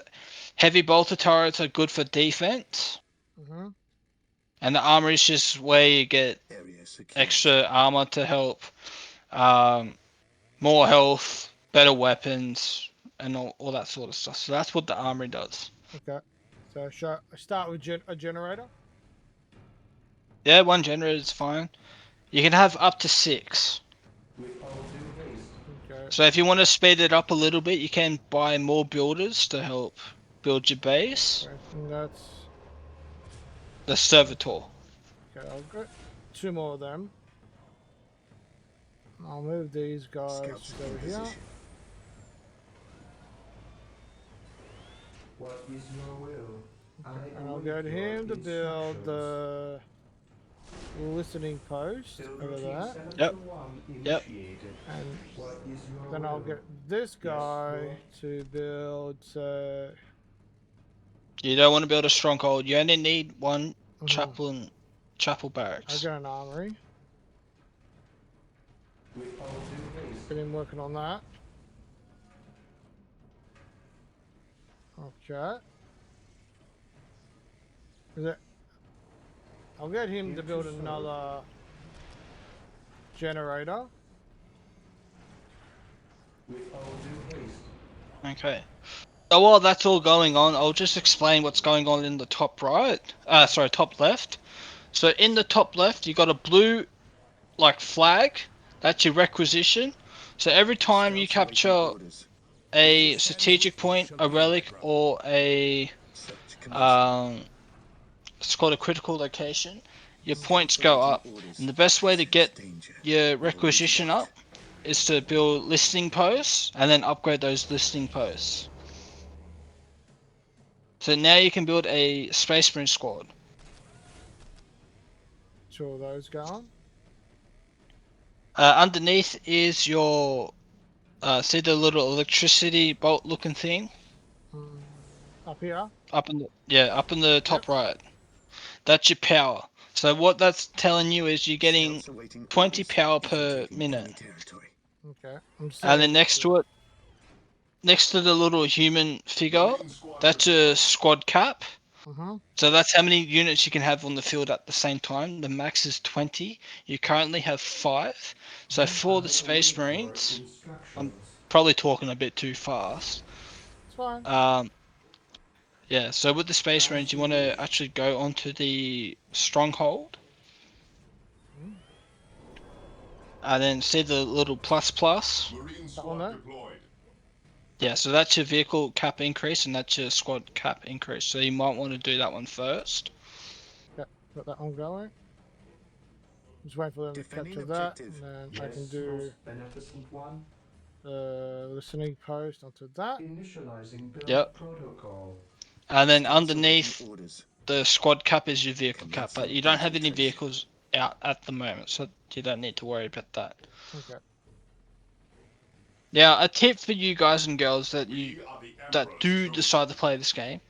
S2: Heavy bolter turrets are good for defense,
S5: Mm-hmm.
S2: and the armor is just where you get
S4: Area secure.
S2: extra armor to help, more health, better weapons, and all that sort of stuff. So that's what the armory does.
S5: Okay. So shall I start with a generator?
S2: Yeah, 1 generator is fine. You can have up to 6.
S5: Okay.
S2: So if you want to speed it up a little bit, you can buy more builders to help build your base.
S5: And that's
S2: The servitor.
S5: okay. I'll get 2 more of them. I'll move these guys
S4: Scouts in
S5: over here.
S4: position.
S6: What is your will?
S5: And I'll go to him to build the listening post over there.
S2: Yep. Yep.
S5: And
S6: What is your
S5: then I'll get this guy to build.
S2: You don't want to build a stronghold. You only need 1
S5: Mhm.
S2: chapel
S5: I'll
S2: barracks.
S5: get an armory.
S6: with all due haste?
S5: Get him working on that. Okay. Is it? I'll get him to build another generator.
S6: With all due haste.
S2: Okay. So while that's all going on, I'll just explain what's going on in the top right. Sorry, top left. So in the top left, you got a blue, like, flag. That's your requisition. So every time you
S4: Scouts awaiting
S2: capture
S4: orders.
S2: a strategic point, a relic, or a
S4: Set commencement.
S2: it's called a critical location, your points go up.
S4: Orders.
S2: And the best way to
S4: Sense
S2: get
S4: danger.
S2: your
S4: Will
S2: requisition
S4: redirect.
S2: up is to build listening posts and then upgrade those listening posts. So now you can build a Space Marine squad.
S5: 2 of those going.
S2: Underneath is your see the little electricity bolt looking thing
S5: Up here.
S2: up in the top right. That's your power. So what that's telling you is you're getting
S4: Scouts awaiting
S2: 20
S4: orders.
S2: power per
S4: Infiltrating
S2: minute.
S4: enemy territory.
S5: Okay. I'm
S2: And then
S5: setting
S2: next to it, next to the little human figure, that's a squad cap.
S5: Mm-hmm.
S2: So that's how many units you can have on the field at the same time. The max is 20. You currently have 5. So for the Space Marines, I'm probably talking a bit too fast.
S5: It's fine.
S2: Yeah, so with the Space Marines, you want to actually go onto the stronghold. And then see the little plus plus.
S5: That one there.
S2: Yeah, so that's your vehicle cap increase and that's your squad cap increase. So you might want to do that one first.
S5: Yep. Got that one going. Just wait for them to
S4: Defending
S5: capture that,
S4: objective.
S5: and then I can do
S6: Beneficent one.
S5: the listening post onto that.
S6: Initializing build
S2: Yep.
S6: protocol.
S2: And then
S4: Scouts
S2: underneath
S4: awaiting orders.
S2: the squad cap is your vehicle cap, but you don't have any
S4: Infiltration.
S2: vehicles out at the moment, so you don't need to worry about that.
S5: Okay.
S2: Now, a tip for you guys and girls that do decide to play this game: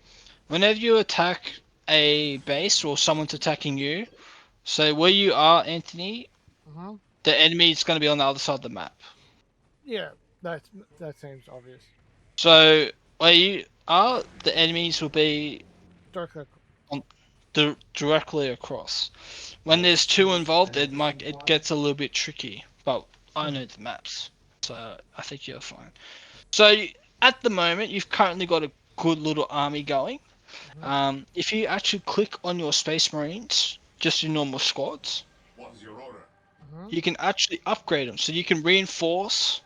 S2: whenever you attack a base or someone's attacking you, so where you are, Anthony,
S5: Mm-hmm.
S2: the enemy is going to be on the other side of the map.
S5: Yeah. That seems obvious.
S2: So where you are, the enemies will be
S5: Dark.
S2: directly across. When there's two involved, it gets a little bit tricky. But I know the maps, so I think you're fine. So at the moment, you've currently got a good little army going. If you actually click on your Space Marines, just your normal squads,
S3: What is your order?
S2: you can actually upgrade them. So you can reinforce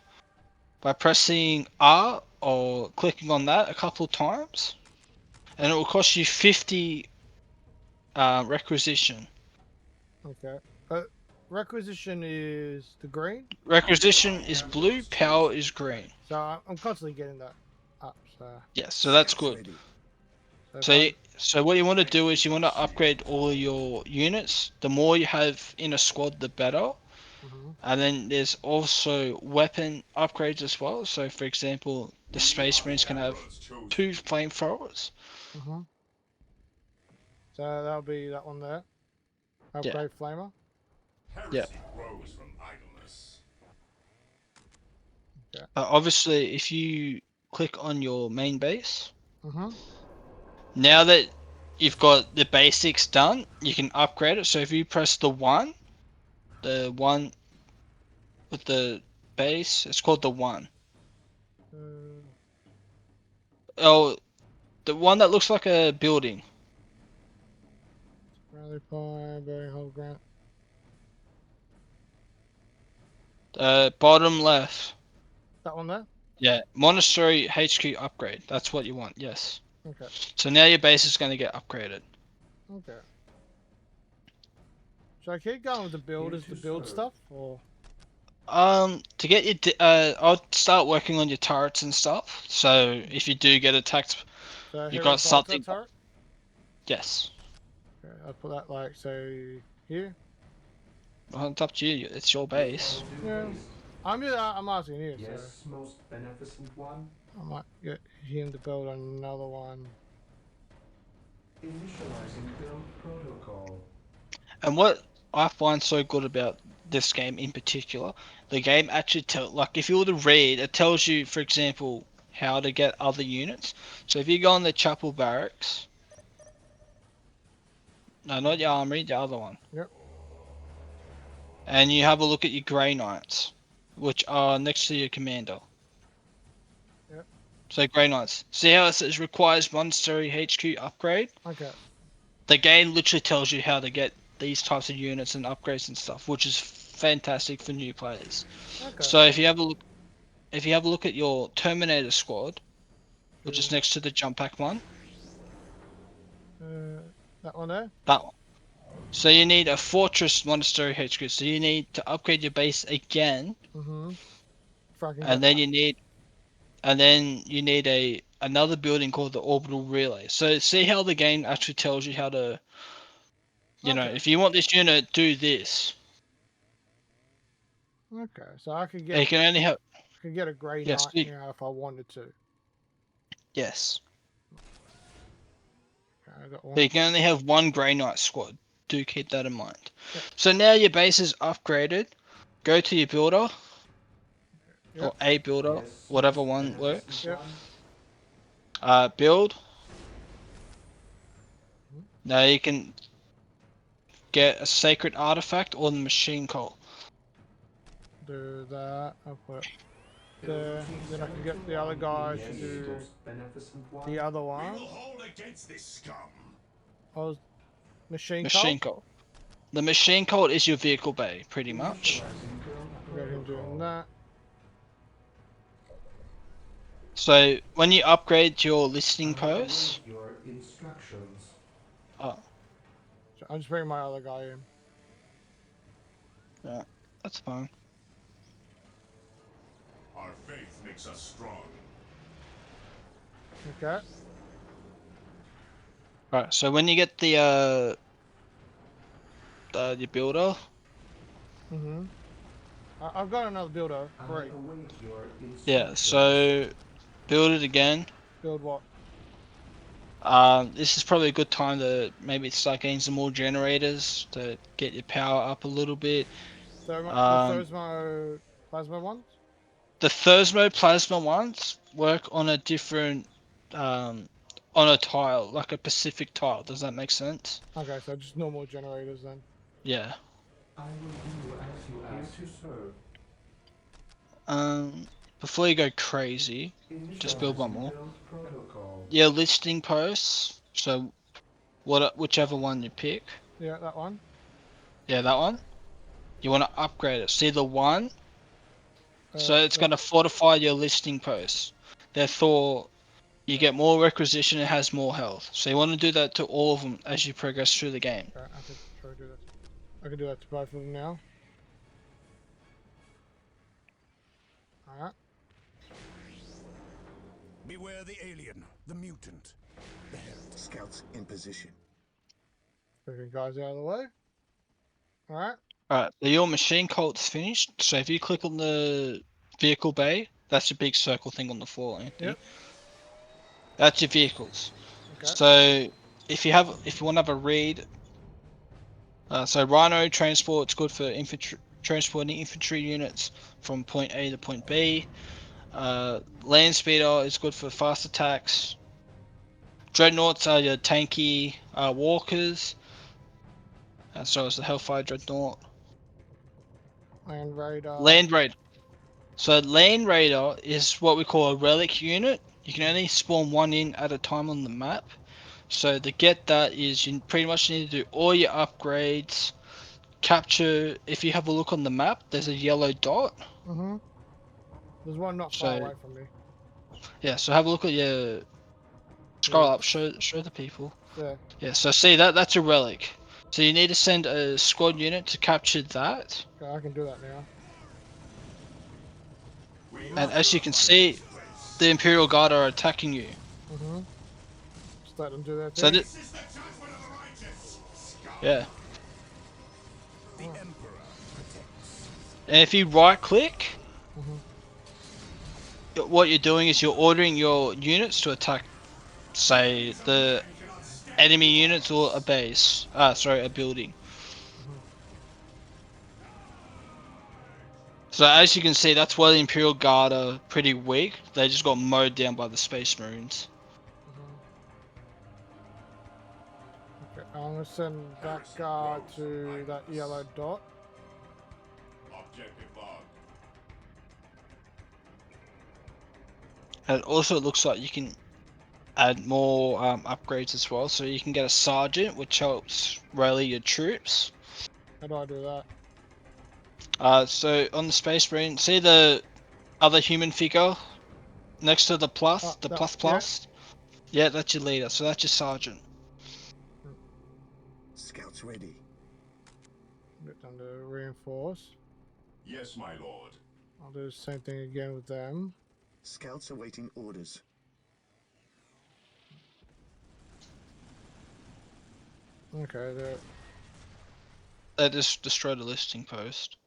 S2: by pressing R or clicking on that a couple of times, and it will cost you 50 requisition.
S5: Okay. Requisition is the green,
S2: Requisition is blue, power is green.
S5: so I'm constantly getting that up. So,
S2: Yes, so that's
S4: Scouts
S2: good.
S4: ready.
S5: if
S2: So,
S5: I-
S2: so what you want to do is you want to upgrade all your units. The more you have in a squad, the better.
S5: Mhm.
S2: And then there's also weapon upgrades as well. So, for example, the Space Marines can have 2 flamethrowers.
S5: Mhm. So that'll be that one there.
S2: Yeah.
S5: Upgrade flamer.
S2: Yeah.
S3: Grows from idleness.
S2: Obviously, if you click on your main base,
S5: Mhm.
S2: now that you've got the basics done, you can upgrade it. So if you press the one with the base, it's called the one.
S5: Uh,
S2: Oh, the one that looks like a building.
S5: rally point, bearing hold ground.
S2: Bottom left.
S5: That one there.
S2: Yeah, Monastery HQ upgrade. That's what you want. Yes.
S5: Okay.
S2: So now your base is going to get upgraded.
S5: Okay. Should I keep going with the builders to build stuff, or?
S2: To get your, I'll start working on your turrets and stuff. So if you do get attacked,
S5: So
S2: you
S5: hero
S2: got
S5: bolter
S2: something.
S5: turret?
S2: Yes.
S5: Okay, I'll put that like so here.
S2: Well, it's up to you. It's your base.
S5: Yeah. I'm asking you.
S6: Yes, most beneficent one.
S5: So I might get him to build another one.
S6: Initializing build protocol.
S2: And what I find so good about this game in particular, the game actually like if you were to read, it tells you, for example, how to get other units. So if you go on the chapel barracks, no, not your armory, the other one.
S5: Yep.
S2: And you have a look at your Grey Knights, which are next to your commander.
S5: Yep.
S2: So Grey Knights. See how it says requires monastery HQ upgrade?
S5: Okay.
S2: The game literally tells you how to get these types of units and upgrades and stuff, which is fantastic for new players.
S5: Okay.
S2: So if you have a look at your Terminator squad, which is
S5: Yeah.
S2: next to the jump pack one,
S5: That one there.
S2: that one. So you need a fortress monastery HQ. So you need to upgrade your base again,
S5: Mhm. If I can
S2: and
S5: get
S2: then you need another building called the orbital relay. So see how the game actually tells you how to, you know,
S5: Okay.
S2: if you want this unit, do this.
S5: Okay. So I could
S2: You
S5: get
S2: can only have
S5: a grey
S2: yes,
S5: knight now if I wanted to.
S2: yes.
S5: Okay, I got
S2: So
S5: one.
S2: you can only have one Grey Knight squad. Do keep that in mind.
S5: Yep.
S2: So now your base is upgraded. Go to your builder
S5: Yep.
S2: or a builder,
S6: Yes,
S2: whatever
S6: most
S2: one
S6: beneficent
S2: works.
S5: Yep.
S6: one.
S2: Build. Now you can get a sacred artifact or the machine cult.
S5: Do that. I'll put
S6: Build
S5: then I can get the other guys to
S6: yes,
S5: do
S6: most beneficent one.
S5: the other
S3: We
S5: one.
S3: will hold against this scum.
S5: Oh, machine
S2: Machine
S5: cult.
S2: cult. The machine cult is your vehicle bay, pretty much.
S6: Initializing build
S5: Got him doing
S6: protocol.
S5: that.
S2: So when you upgrade your listing
S6: I
S2: posts,
S6: await your instructions.
S2: oh,
S5: So I'm just bringing my other guy in.
S2: yeah, that's fine.
S3: Our faith makes us strong.
S5: Okay.
S2: Right. So when you get the your builder,
S5: Mhm. I've got another builder.
S6: I
S5: Great.
S6: await your instructions.
S2: yeah. So build it again.
S5: Build what?
S2: This is probably a good time to maybe start getting some more generators to get your power up a little bit.
S5: So the Thursmo plasma ones.
S2: The Thursmo plasma ones work on a different on a tile, like a Pacific tile. Does that make sense?
S5: Okay, so just normal generators then.
S2: Yeah.
S6: I will do as you ask. Here to serve.
S2: Before you go crazy, just build one
S6: Initializing
S2: more.
S6: build protocol.
S2: Yeah, listing posts. So, whichever one you pick.
S5: Yeah, that one.
S2: Yeah, that one. You want to upgrade it. See the one. So it's
S5: Yeah.
S2: going to fortify your listing posts. Therefore, you get more requisition. It has more health. So you want to do that to all of them as you progress through the game.
S5: Okay, I could try to do that. I can do that to both of them now. Alright.
S3: Beware the alien, the mutant. There.
S4: Scouts in position.
S5: Moving guys out of the way. Alright.
S2: Alright, your machine cult's finished. So if you click on the vehicle bay, that's a big circle thing on the floor, Anthony.
S5: Yep.
S2: That's your vehicles.
S5: Okay.
S2: So if you want to have a read, so Rhino transport's good for transporting infantry units from point A to point B. Land speeder is good for fast attacks. Dreadnoughts are your tanky walkers. And so is the Hellfire Dreadnought.
S5: Land radar.
S2: Land Raider. So Land Raider is what we call a relic unit. You can only spawn one in at a time on the map. So to get that is you pretty much need to do all your upgrades. Capture, if you have a look on the map, there's a yellow dot.
S5: Mm-hmm. There's one not
S2: So
S5: far away from me.
S2: yeah, so have a look at your scroll up, show the people.
S5: Yeah.
S2: Yeah, so see that's a relic. So you need to send a squad unit to capture that.
S5: Okay, I can do that now.
S2: And as you can see, the Imperial Guard are attacking you.
S5: Mm-hmm. Just let them do their
S2: So
S5: thing.
S2: yeah.
S3: The Emperor protects.
S2: And if you right click,
S5: Mm-hmm.
S2: what you're doing is you're ordering your units to attack, say, the enemy units or a base. Sorry, a building. So as you can see, that's why the Imperial Guard are pretty weak. They just got mowed down by the Space Marines.
S5: Okay, I'm gonna send that guard to that yellow dot.
S3: Objective log.
S2: And also it looks like you can add more upgrades as well. So you can get a Sergeant, which helps rally your troops.
S5: How do I do that?
S2: So on the Space Marine, see the other human figure next to the plus,
S5: Oh,
S2: the
S5: that-
S2: plus plus? Yeah, that's your leader. So that's your Sergeant.
S4: Scouts ready.
S5: Get them to reinforce.
S3: Yes, my lord.
S5: I'll do the same thing again with them.
S4: Scouts awaiting orders.
S5: Okay, they're
S2: They just destroyed a listing post.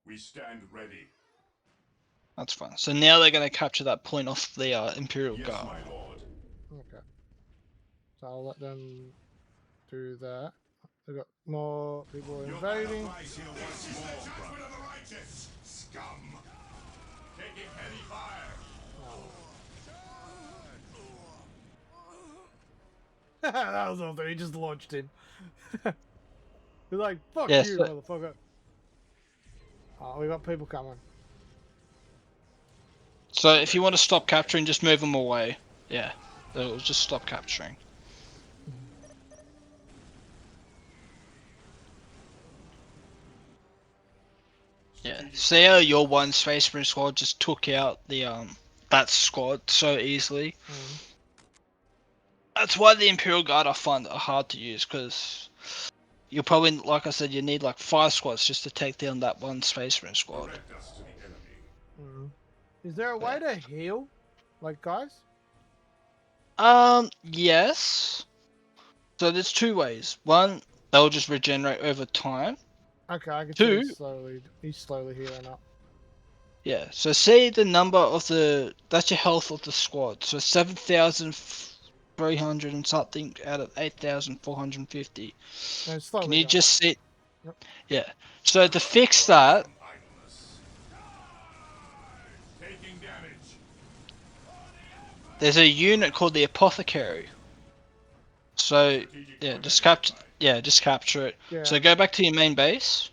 S3: We stand ready.
S2: That's fine. So now they're going to capture that point off the Imperial
S3: Yes,
S2: Guard.
S3: my lord.
S5: okay. So I'll let them do that. They've got more people invading.
S3: Rise here once more, brother. Scum. Taking heavy fire.
S5: That was awesome. He just launched him. He's like, fuck
S2: Yes,
S5: you,
S2: but-
S5: motherfucker. Oh, we got people coming.
S2: So if you want to stop capturing, just move them away. Yeah, they'll just stop capturing. Yeah, see how your one Space Marine squad just took out the that squad so easily. That's why the Imperial Guard I find are hard to use, because you'll probably, like I said, you need like 5 squads just to take down that one Space Marine squad.
S3: Direct us to the enemy.
S5: Is there a way to heal? Like, guys?
S2: Yes. So there's 2 ways. One, they'll just regenerate over time.
S5: Okay, I can
S2: Two.
S5: see he's slowly healing up.
S2: Yeah, so see the number of that's your health of the squad. So 7,300 and something out of 8,450.
S5: And it's slowly
S2: Can you
S5: going
S2: just
S5: up.
S2: see?
S5: Yep.
S2: Yeah. So to fix that,
S3: Idleness. Taking damage.
S2: there's a unit called the Apothecary. So yeah, just capture. Yeah, just capture it.
S5: Yeah.
S2: So go back to your main base.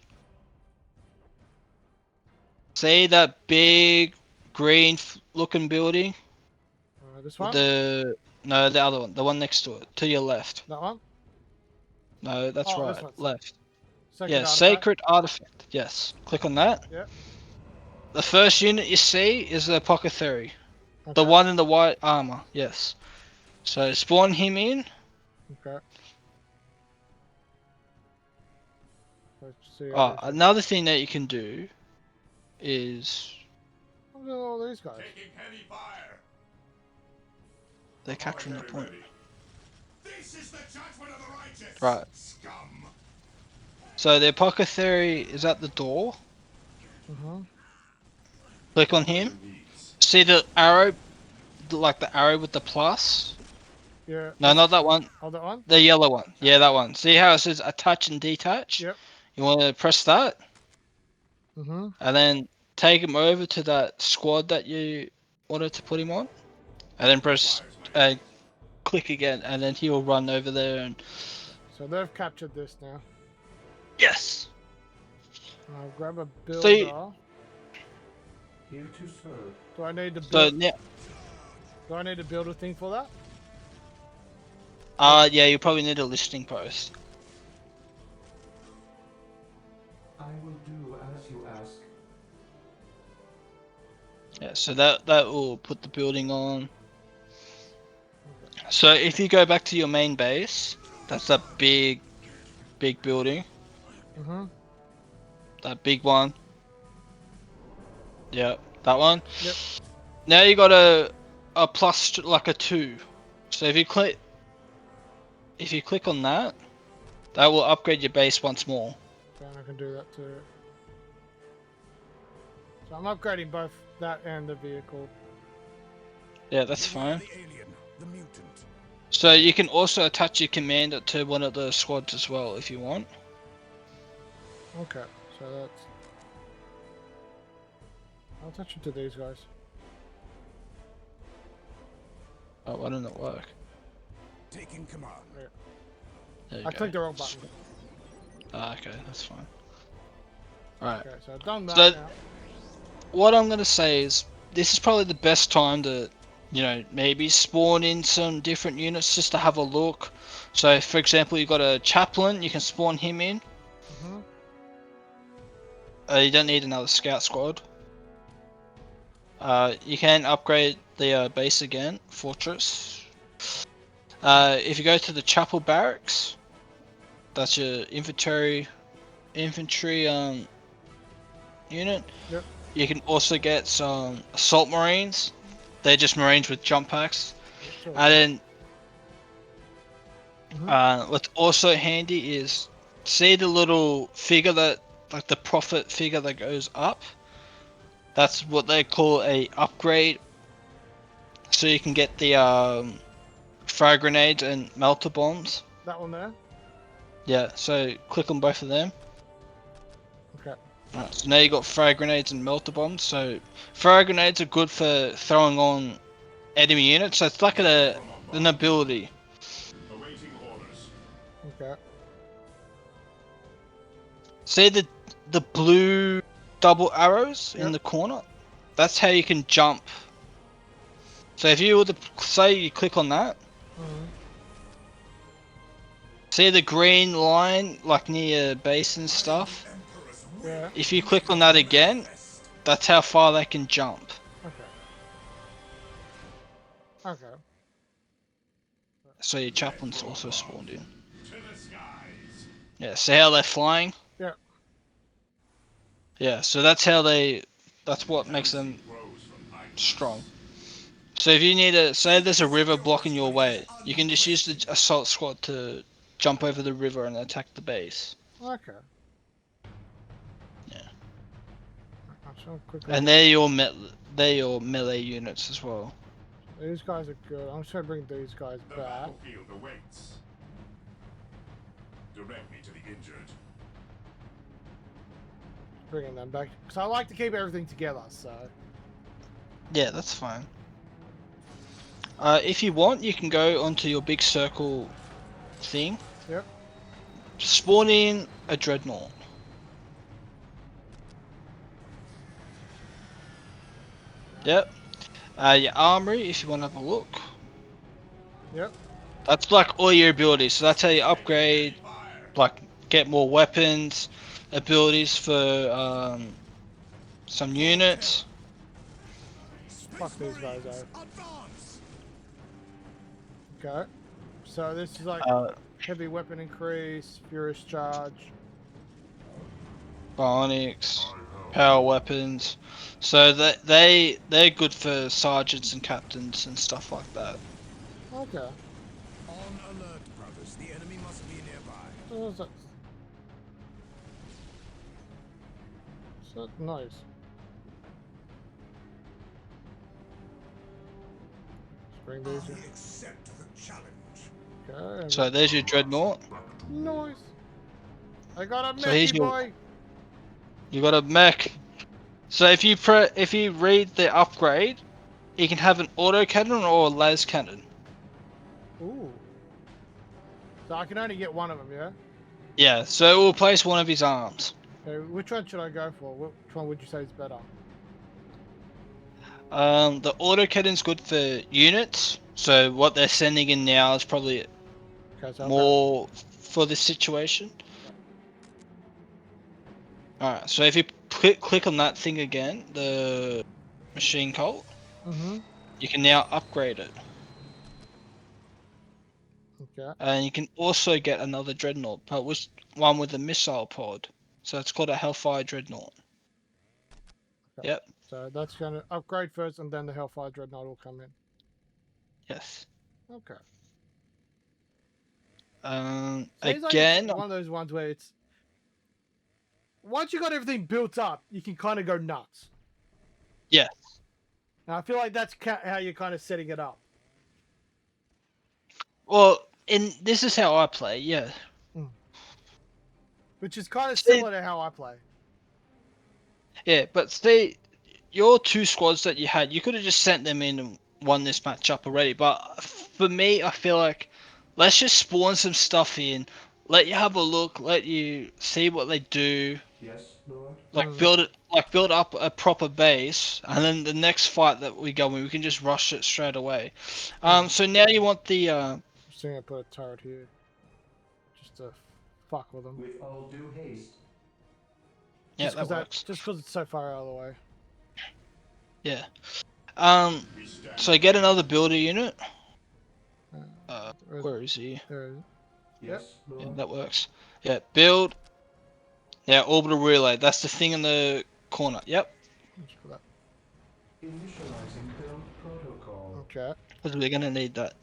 S2: See that big green looking building
S5: This
S2: with
S5: one?
S2: the other one, the one next to it, to your left.
S5: That one?
S2: No, that's
S5: Oh, this
S2: right,
S5: one.
S2: left.
S5: Sacred
S2: Yeah,
S5: artifact.
S2: sacred artifact. Yes, click on that.
S5: Yep.
S2: The first unit you see is the Apothecary,
S5: Okay.
S2: the one in the white armor. Yes. So spawn him in.
S5: Okay. Let's see.
S2: Oh, another thing that you can do is
S5: Look at all these guys.
S3: Taking heavy fire.
S2: they're capturing the point.
S3: This is the judgment of the righteous.
S2: Right.
S3: Scum.
S2: So the Apothecary is at the door.
S5: Mm-hmm.
S2: Click on him. See the arrow, like the arrow with the plus?
S5: Yeah.
S2: No, not that one.
S5: Oh, that one?
S2: The yellow one. Yeah, that one. See how it says attach and detach?
S5: Yep.
S2: You want to press that,
S5: Mm-hmm.
S2: and then take him over to that squad that you wanted to put him on, and then press click again, and then he'll run over there and.
S5: So they've captured this now.
S2: Yes.
S5: I'll grab a builder.
S2: So
S6: Here to serve.
S5: Do I need to
S2: So
S5: build?
S2: now,
S5: Do I need to build a thing for that?
S2: yeah, you probably need a listing post.
S6: I will do as you ask.
S2: Yeah, so that will put the building on. So if you go back to your main base, that's that big building,
S5: Mm-hmm.
S2: that big one. Yeah, that one.
S5: Yep.
S2: Now you got a plus like a 2. So if you click on that, that will upgrade your base once more.
S5: Then I can do that too. So I'm upgrading both that and the vehicle.
S2: Yeah, that's fine.
S3: The alien, the mutant.
S2: So you can also attach your commander to one of the squads as well if you want.
S5: Okay, so that's. I'll attach it to these guys.
S2: Oh, why didn't it work?
S3: Taking command.
S2: There you
S5: I
S2: go.
S5: clicked the wrong button.
S2: Ah, okay, that's fine. Alright.
S5: Okay, so I've done that
S2: So-
S5: now.
S2: What I'm gonna say is this is probably the best time to, maybe spawn in some different units just to have a look. So, for example, you got a chaplain, you can spawn him in.
S5: Mm-hmm.
S2: You don't need another scout squad. You can upgrade the base again, fortress. If you go to the chapel barracks, that's your infantry unit.
S5: Yep.
S2: You can also get some assault marines. They're just marines with jump packs.
S5: Sure.
S2: And then
S5: Mhm.
S2: what's also handy is see the little figure like the prophet figure that goes up. That's what they call a upgrade. So you can get the frag grenades and melter bombs.
S5: That one there.
S2: Yeah, so click on both of them.
S5: Okay.
S2: Right, so now you got frag grenades and melter bombs. So frag grenades are good for throwing on enemy units. So it's like an ability.
S3: Awaiting orders.
S5: Okay.
S2: See the blue double arrows in
S5: Yep.
S2: the corner? That's how you can jump. So if you were to say you click on that,
S5: Mhm.
S2: see the green line like near your base and stuff?
S5: Yeah.
S2: If you click on that again, that's how far they can jump.
S5: Okay. Okay.
S2: So your chaplain's also spawned in.
S3: To the skies.
S2: Yeah, see how they're flying?
S5: Yeah.
S2: Yeah, so that's what makes them
S3: Grows from night.
S2: strong. So if you need say there's a river blocking your way, you can just use the assault squad to jump over the river and attack the base.
S5: Okay.
S2: Yeah.
S5: I'm just gonna quickly.
S2: And they're your melee units as well.
S5: These guys are good. I'm just gonna bring these guys
S3: The
S5: back.
S3: battlefield awaits. Direct me to the injured.
S5: Bringing them back because I like to keep everything together. So.
S2: Yeah, that's fine. If you want, you can go onto your big circle thing.
S5: Yep.
S2: Spawn in a dreadnought. Yep. Your armory, if you want to have a look.
S5: Yep.
S2: That's like all your abilities. So that's how you upgrade, like get more weapons, abilities for some units.
S5: Fuck these guys out. Okay. So this is like
S2: Uh,
S5: heavy weapon increase, furious charge.
S2: Bionics, power weapons. So they're good for sergeants and captains and stuff like that.
S5: Okay.
S7: On alert, brothers. The enemy must be nearby.
S5: So that's nice. Bring these in.
S7: Accept the challenge.
S5: Okay.
S2: So there's your dreadnought.
S5: Nice. I got a
S2: So here's
S5: mechie
S2: your-
S5: boy.
S2: You got a mech. So if you read the upgrade, you can have an auto cannon or a las cannon.
S5: Ooh. So I can only get one of them, yeah?
S2: Yeah, so it will replace one of his arms.
S5: Okay, which one should I go for? Which one would you say is better?
S2: The auto cannon's good for units. So what they're sending in now is probably
S5: Okay, so
S2: more for this situation. Alright, so if you click on that thing again, the machine cult,
S5: Mm-hmm.
S2: you can now upgrade it.
S5: Okay.
S2: And you can also get another dreadnought, but with one with a missile pod. So it's called a Hellfire Dreadnought.
S5: Okay.
S2: Yep.
S5: So that's gonna upgrade first, and then the Hellfire Dreadnought will come in.
S2: Yes.
S5: Okay. Seems like
S2: Again,
S5: it's one of those ones where it's once you got everything built up, you can kind of go nuts.
S2: Yeah.
S5: And I feel like that's how you're kind of setting it up.
S2: well, this is how I play. Yeah.
S5: Which is kind of
S2: See-
S5: similar to how I play.
S2: Yeah, but see, your two squads that you had, you could have just sent them in and won this match up already. But for me, I feel like let's just spawn some stuff in, let you have a look, let you see what they do,
S6: Yes, Lord?
S2: build up a proper base, and then the next fight that we go in, we can just rush it straight away. So now you want the
S5: Just gonna put a turret here, just to fuck with them.
S6: With all due haste.
S2: yeah,
S5: Just
S2: that
S5: because
S2: works.
S5: just because it's so far out of the way.
S2: Yeah. So get another builder unit. Where is he?
S5: There it is.
S6: Yes, Lord?
S2: Yeah, that works. Yeah, build. Yeah, orbital relay. That's the thing in the corner. Yep.
S5: Let's put that.
S6: Initializing build protocol.
S5: Okay.
S2: Because we're gonna need that.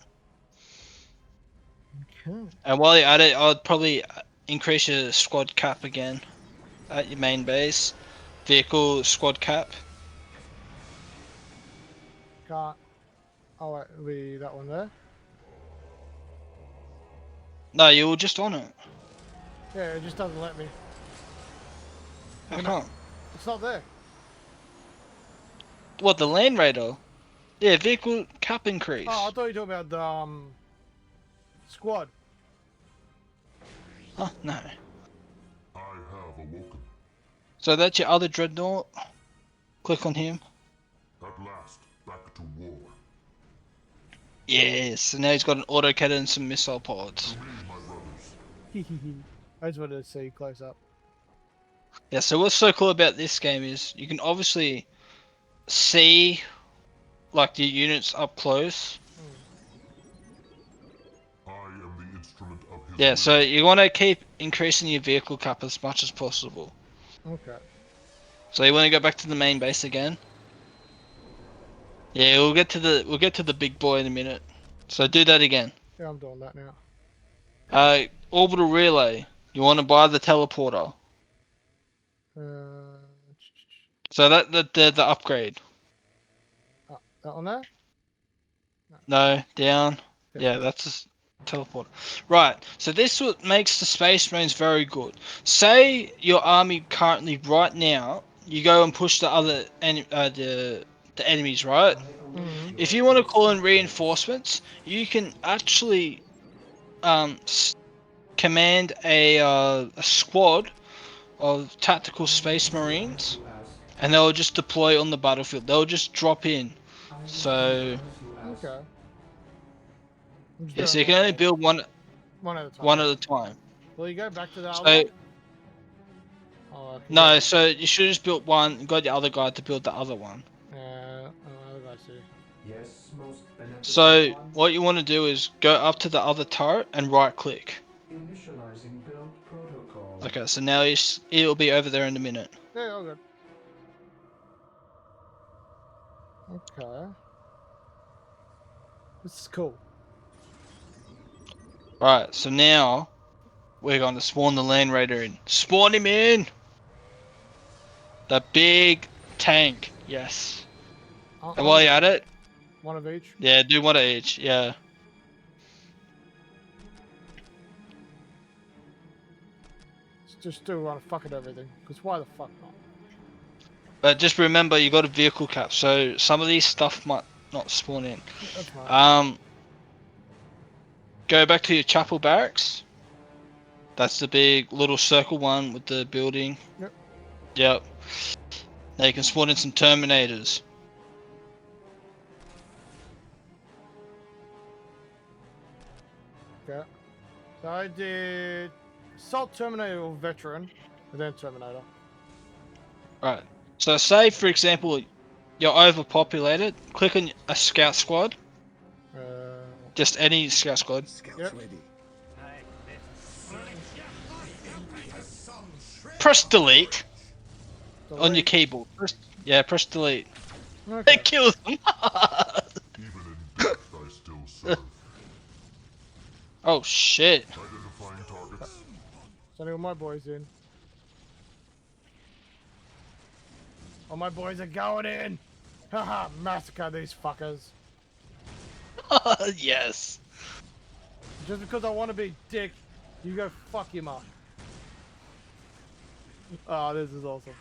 S5: Okay.
S2: And while you're at it, I'd probably increase your squad cap again at your main base. Vehicle squad cap.
S5: Can't. Oh wait, that one there.
S2: No, you were just on it.
S5: Yeah, it just doesn't let me.
S2: How
S5: Can I-
S2: come?
S5: It's not there.
S2: What, the land radar? Yeah, vehicle cap increase.
S5: Oh, I thought you were talking about the squad.
S2: Huh, no.
S3: I have awoken.
S2: So that's your other dreadnought. Click on him.
S3: At last, back to war.
S2: Yes, so now he's got an autocannon and some missile pods.
S3: To me, my brothers.
S5: I just wanted to see close up.
S2: Yeah, so what's so cool about this game is you can obviously see like the units up close.
S3: I am the instrument of his
S2: Yeah,
S3: will.
S2: so you want to keep increasing your vehicle cap as much as possible.
S5: Okay.
S2: So you want to go back to the main base again. Yeah, we'll get to the big boy in a minute. So do that again.
S5: Yeah, I'm doing that now.
S2: Orbital relay. You want to buy the teleporter.
S5: Uh,
S2: So the upgrade.
S5: that one there.
S2: No, down.
S5: Yeah.
S2: Yeah, that's a teleporter. Right. So this what makes the Space Marines very good. Say your army currently right now, you go and push the other the enemies, right?
S5: Mhm.
S2: if you want to call in reinforcements, you can actually command a squad of tactical space marines, and they'll just deploy on the battlefield. They'll just drop in. So
S5: Okay. I'm just
S2: yeah, so
S5: doing
S2: you can only build one
S5: one at a time.
S2: at a time.
S5: Will you go back to the other
S2: So
S5: one? Oh, okay,
S2: no,
S5: yeah.
S2: so you should just build one and got the other guy to build the other one.
S5: Other guy see.
S6: Yes, most beneficent
S2: So
S6: one.
S2: what you want to do is go up to the other turret and right click.
S6: Initializing build protocol.
S2: Okay, so now it'll be over there in a minute.
S5: Yeah, all good. Okay. This is cool.
S2: Right, so now we're going to spawn the Land Raider in. Spawn him in! The big tank, yes. And while you're at it,
S5: One of each.
S2: yeah, do one of each, yeah.
S5: Just do one of fucking everything. Because why the fuck not?
S2: But just remember, you got a vehicle cap, so some of these stuff might not spawn in.
S5: That's fine.
S2: Go back to your chapel barracks. That's the big little circle one with the building.
S5: Yep.
S2: Yep. Now you can spawn in some Terminators.
S5: Okay. So I did Assault Terminator or Veteran, and then Terminator.
S2: Right. So say, for example, you're overpopulated. Click on a scout squad. Just any scout squad.
S4: Scouts
S5: Yep.
S4: ready.
S2: Press delete on your
S5: Delete.
S2: keyboard. Press delete.
S5: Okay.
S2: It kills them.
S3: Even in death, I still serve.
S2: Oh shit.
S3: Identifying targets.
S5: Sending all my boys in. All my boys are going in! Haha, massacre these fuckers.
S2: Yes.
S5: Just because I want to be dick, you go fuck him up. Oh, this is awesome.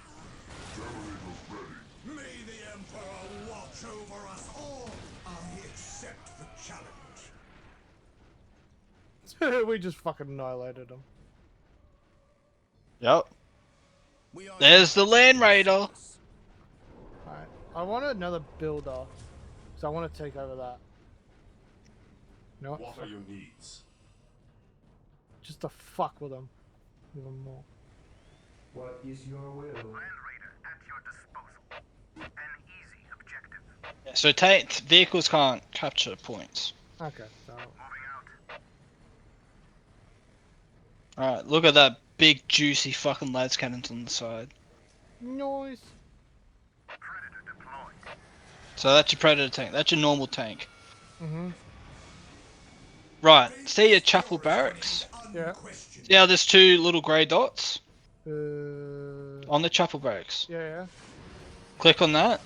S7: May the Emperor watch over us all. I accept the challenge.
S5: We just fucking annihilated them.
S2: Yep.
S7: We are
S2: There's the Land Raider.
S5: Alright, I want another builder, so I want to take over that. You know what?
S3: What are your needs?
S5: Just to fuck with them. Even more.
S6: What is your will?
S2: Yeah, so vehicles can't capture points.
S5: Okay, so.
S2: Alright, look at that big juicy fucking lads cannons on the side.
S5: Noise.
S2: So that's your Predator tank. That's your normal tank.
S5: Mm-hmm.
S2: Right, see your chapel barracks?
S5: Yeah.
S2: See how there's two little grey dots
S5: Yeah,
S2: on the chapel barracks?
S5: yeah.
S2: Click on that.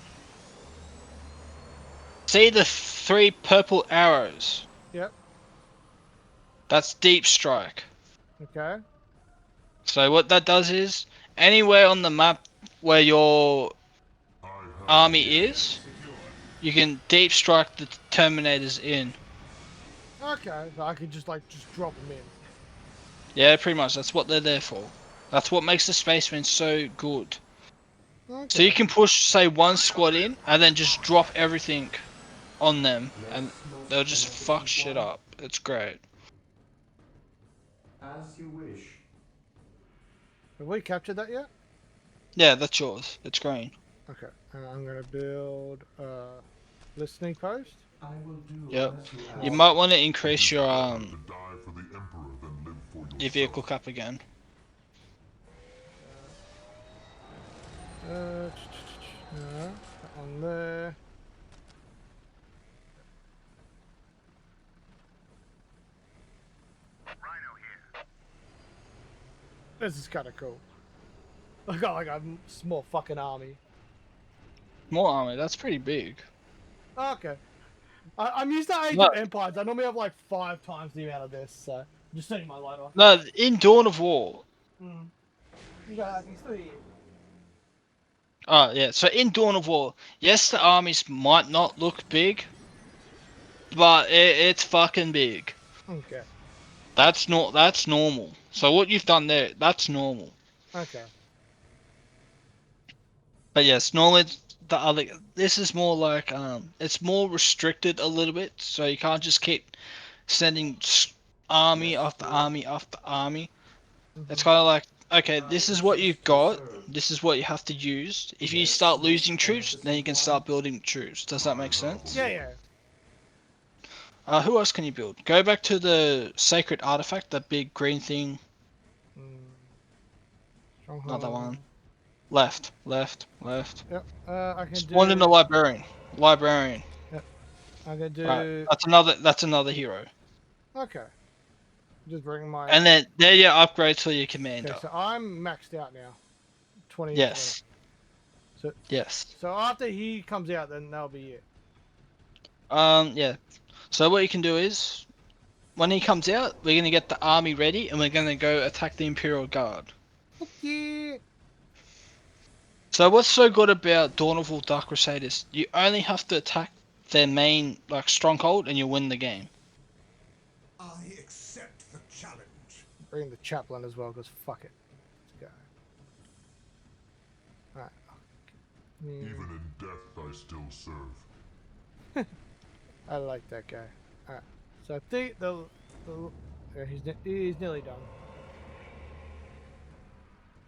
S2: See the 3 purple arrows?
S5: Yep.
S2: That's deep strike.
S5: Okay.
S2: So what that does is, anywhere on the map where your army is, you can deep strike the Terminators in.
S5: Okay, so I could just drop them in.
S2: Yeah, pretty much. That's what they're there for. That's what makes the Spacemen so good.
S5: Okay.
S2: So you can push, say, one squad in, and then just drop everything on them, and they'll just fuck shit up. It's great.
S6: As you wish.
S5: Have we captured that yet?
S2: Yeah, that's yours. It's green.
S5: Okay, and I'm gonna build a listening post.
S6: I will do
S2: Yep.
S6: as you
S2: You
S6: ask.
S2: might want to increase your
S3: To die for the Emperor than live for yourself.
S2: your vehicle cap again.
S5: No, that one there. This is kind of cool. I got like a small fucking army.
S2: More army. That's pretty big.
S5: Okay. I'm used to Age
S2: No.
S5: of Empires. I normally have like 5 times the amount of this, so I'm just setting my light on.
S2: No, in Dawn of War.
S5: You guys can see it.
S2: Oh yeah. So in Dawn of War, yes, the armies might not look big, but it's fucking big.
S5: Okay.
S2: That's not. That's normal. So what you've done there, that's normal.
S5: Okay.
S2: But yes, normally the other. This is more like it's more restricted a little bit, so you can't just keep sending army
S6: Yes,
S2: after
S6: sir.
S2: army after army. It's
S5: Mhm.
S2: kind of like, okay, this is what you've
S6: Assist to
S2: got.
S6: serve.
S2: This is what you have to use. If you
S6: Yes,
S2: start
S6: most
S2: losing troops, then you can
S6: beneficent
S2: start
S6: one.
S2: building troops. Does that make sense?
S5: Yeah, yeah.
S2: Who else can you build? Go back to the sacred artifact, that big green thing.
S5: Mm.
S2: Another
S5: Stronghold.
S2: one. Left, left, left.
S5: Yep. I can
S2: Spawn in
S5: do.
S2: the librarian. Librarian.
S5: Yep. I can
S2: Right.
S5: do.
S2: That's another. That's another hero.
S5: Okay. Just bring my.
S2: And then there you upgrade to your
S5: Okay,
S2: commander.
S5: so I'm maxed out now. 20 and 20.
S2: Yes.
S5: So
S2: Yes.
S5: so after he comes out, then that'll be it.
S2: Yeah. So what you can do is, when he comes out, we're gonna get the army ready, and we're gonna go attack the Imperial Guard.
S5: Yeah.
S2: So what's so good about Dawn of War Dark Crusaders? You only have to attack their main like stronghold, and you win the game.
S7: I accept the challenge.
S5: Bring the chaplain as well, because fuck it. Let's go. Alright.
S8: Even in death, I still serve.
S5: I like that guy. Alright. So I think yeah, he's nearly done.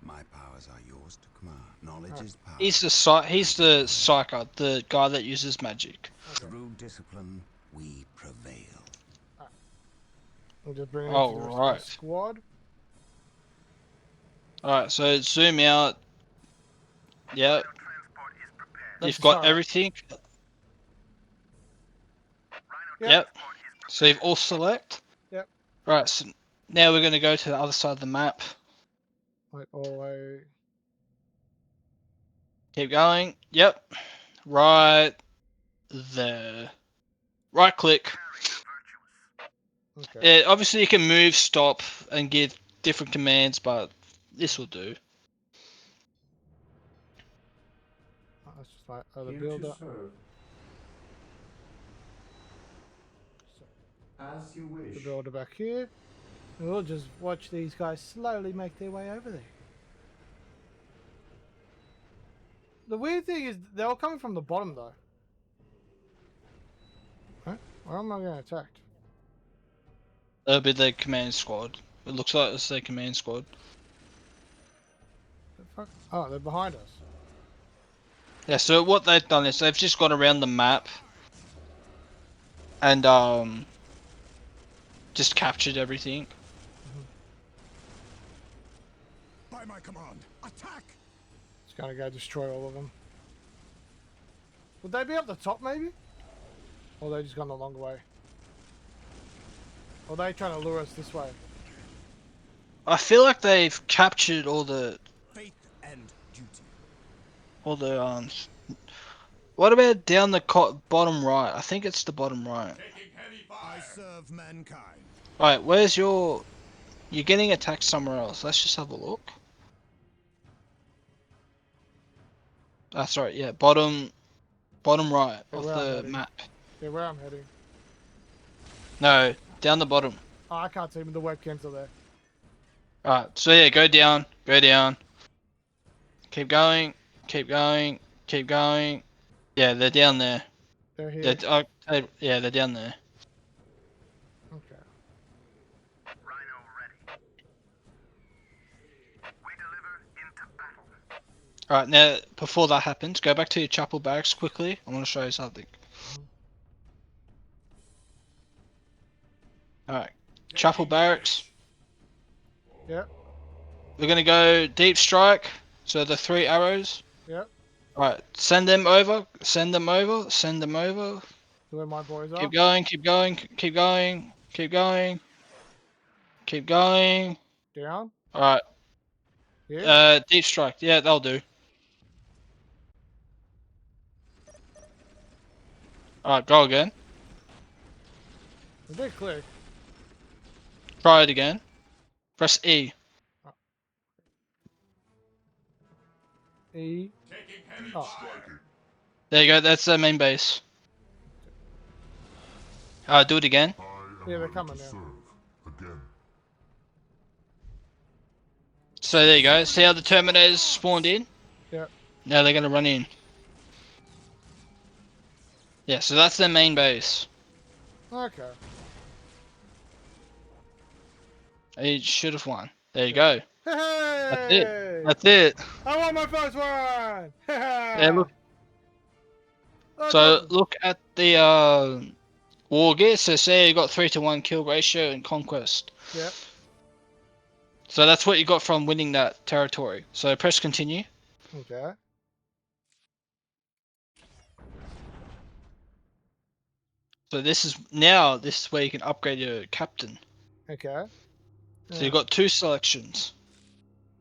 S9: My powers are yours to command. Knowledge is power.
S2: He's the psyker, the guy that uses magic.
S5: Okay.
S9: Through discipline, we prevail.
S5: We'll just bring it
S2: Oh,
S5: into the rest of
S2: right.
S5: the squad.
S2: Alright, so zoom out. Yeah. You've got
S5: Sorry.
S2: everything.
S5: Yep.
S2: Yep. So you've all select.
S5: Yep.
S2: Right, so now we're gonna go to the other side of the map.
S5: Like all the way.
S2: Keep going. Yep. Right there. Right click.
S5: Okay.
S2: Yeah, obviously you can move, stop, and give different commands, but this will do.
S5: Oh, that's just my other
S6: Here
S5: builder.
S6: to serve. As you
S5: The
S6: wish.
S5: builder back here. And we'll just watch these guys slowly make their way over there. The weird thing is they're all coming from the bottom though. Huh? Where am I getting attacked?
S2: That'll be the command squad. It looks like it's their command squad.
S5: The fuck? Oh, they're behind us.
S2: Yeah, so what they've done is they've just gone around the map and just captured everything.
S7: By my command, attack!
S5: Just gonna go destroy all of them. Would they be up the top maybe? Or they just gone the long way? Or they trying to lure us this way?
S2: I feel like they've captured all the
S7: Faith and duty.
S2: What about down the bottom right? I think it's the bottom right.
S7: I serve mankind.
S2: Right, where's your? You're getting attacked somewhere else. Let's just have a look. That's right. Yeah, bottom right
S5: Yeah,
S2: of
S5: where I'm
S2: the
S5: heading.
S2: map.
S5: Yeah, where I'm heading.
S2: No, down the bottom.
S5: Oh, I can't see them. The webcams are there.
S2: Alright, so yeah, go down, go down. Keep going, keep going, keep going. Yeah, they're down there.
S5: They're here.
S2: Yeah, they're down there.
S5: Okay.
S2: Alright, now, before that happens, go back to your chapel barracks quickly. I want to show you something. Alright, chapel barracks.
S5: Yep.
S2: We're gonna go deep strike. So the 3 arrows.
S5: Yep.
S2: Alright, send them over, send them over, send them over.
S5: So where my boys are.
S2: Keep going, keep going, keep going, keep going. Keep going.
S5: Down.
S2: Alright,
S5: Yeah.
S2: deep strike. Yeah, that'll do. Alright, go again.
S5: They click.
S2: Try it again. Press E.
S5: E. Oh.
S2: There you go, that's their main base. Do it again.
S8: I am
S5: Yeah, they're
S8: ready
S5: coming
S8: to
S5: now.
S8: serve again.
S2: So there you go. See how the Terminators spawned in?
S5: Yep.
S2: Now they're gonna run in. Yeah, so that's their main base.
S5: Okay.
S2: He should have won. There you go. That's it.
S5: Hey!
S2: That's it.
S5: I won my first one!
S2: Yeah, look.
S5: That's
S2: So
S5: awesome.
S2: look at the war gear. So say you got 3-to-1 kill ratio in conquest.
S5: Yep.
S2: So that's what you got from winning that territory. So press continue.
S5: Okay.
S2: So this is where you can upgrade your captain.
S5: Okay.
S2: So you've got 2 selections.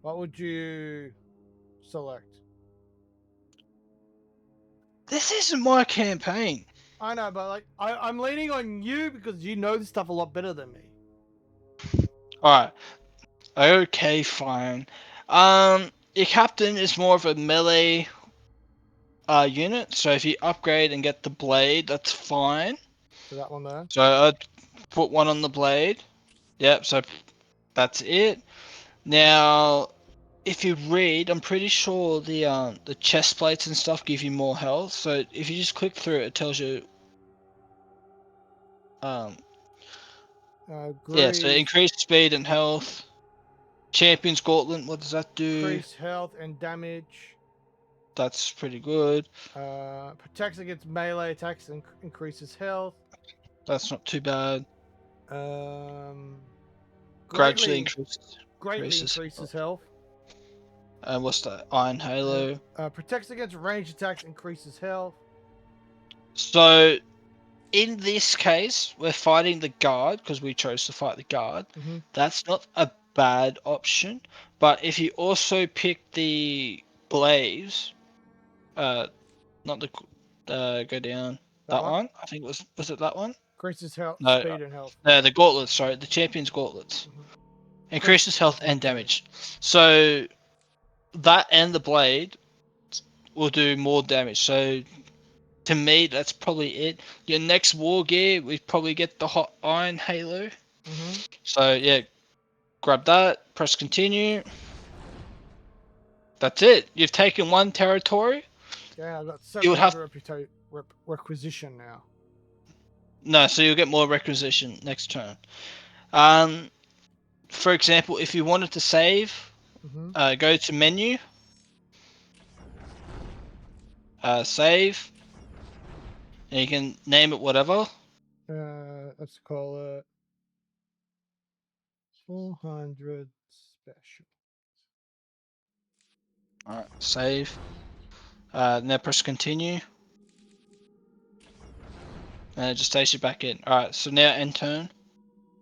S5: What would you select?
S2: This isn't my campaign.
S5: I know, but like I'm leaning on you because you know this stuff a lot better than me.
S2: Alright. Okay, fine. Your captain is more of a melee unit, so if you upgrade and get the blade, that's fine.
S5: So that one there.
S2: So I'd put one on the blade. Yep, so that's it. Now, if you read, I'm pretty sure the chest plates and stuff give you more health. So if you just click through it, it tells you yeah, so increased speed and health. Champion's Gauntlet, what does that do?
S5: Increase health and damage.
S2: That's pretty good.
S5: Protects against melee attacks and increases health.
S2: That's not too bad.
S5: Greatly
S2: Gradually increases
S5: health.
S2: And what's that? Iron Halo.
S5: Protects against ranged attacks, increases health.
S2: So, in this case, we're fighting the guard because we chose to fight the guard.
S5: Mm-hmm.
S2: That's not a bad option. But if you also pick the Blaze, not the go down that one. I think was it that one?
S5: Increases health,
S2: No,
S5: speed, and health.
S2: No, the gauntlets. Sorry, the champion's gauntlets. Increases health and damage. So that and the blade will do more damage. So to me, that's probably it. Your next war gear, we probably get the hot iron halo. So yeah, grab that. Press continue. That's it. You've taken one territory.
S5: Yeah, I got
S2: You would have
S5: requisition now.
S2: No, so you'll get more requisition next turn. For example, if you wanted to save, go to menu, save, and you can name it whatever.
S5: Let's call it 400 special.
S2: Alright, save. Now press continue. And it just takes you back in. Alright, so now end turn.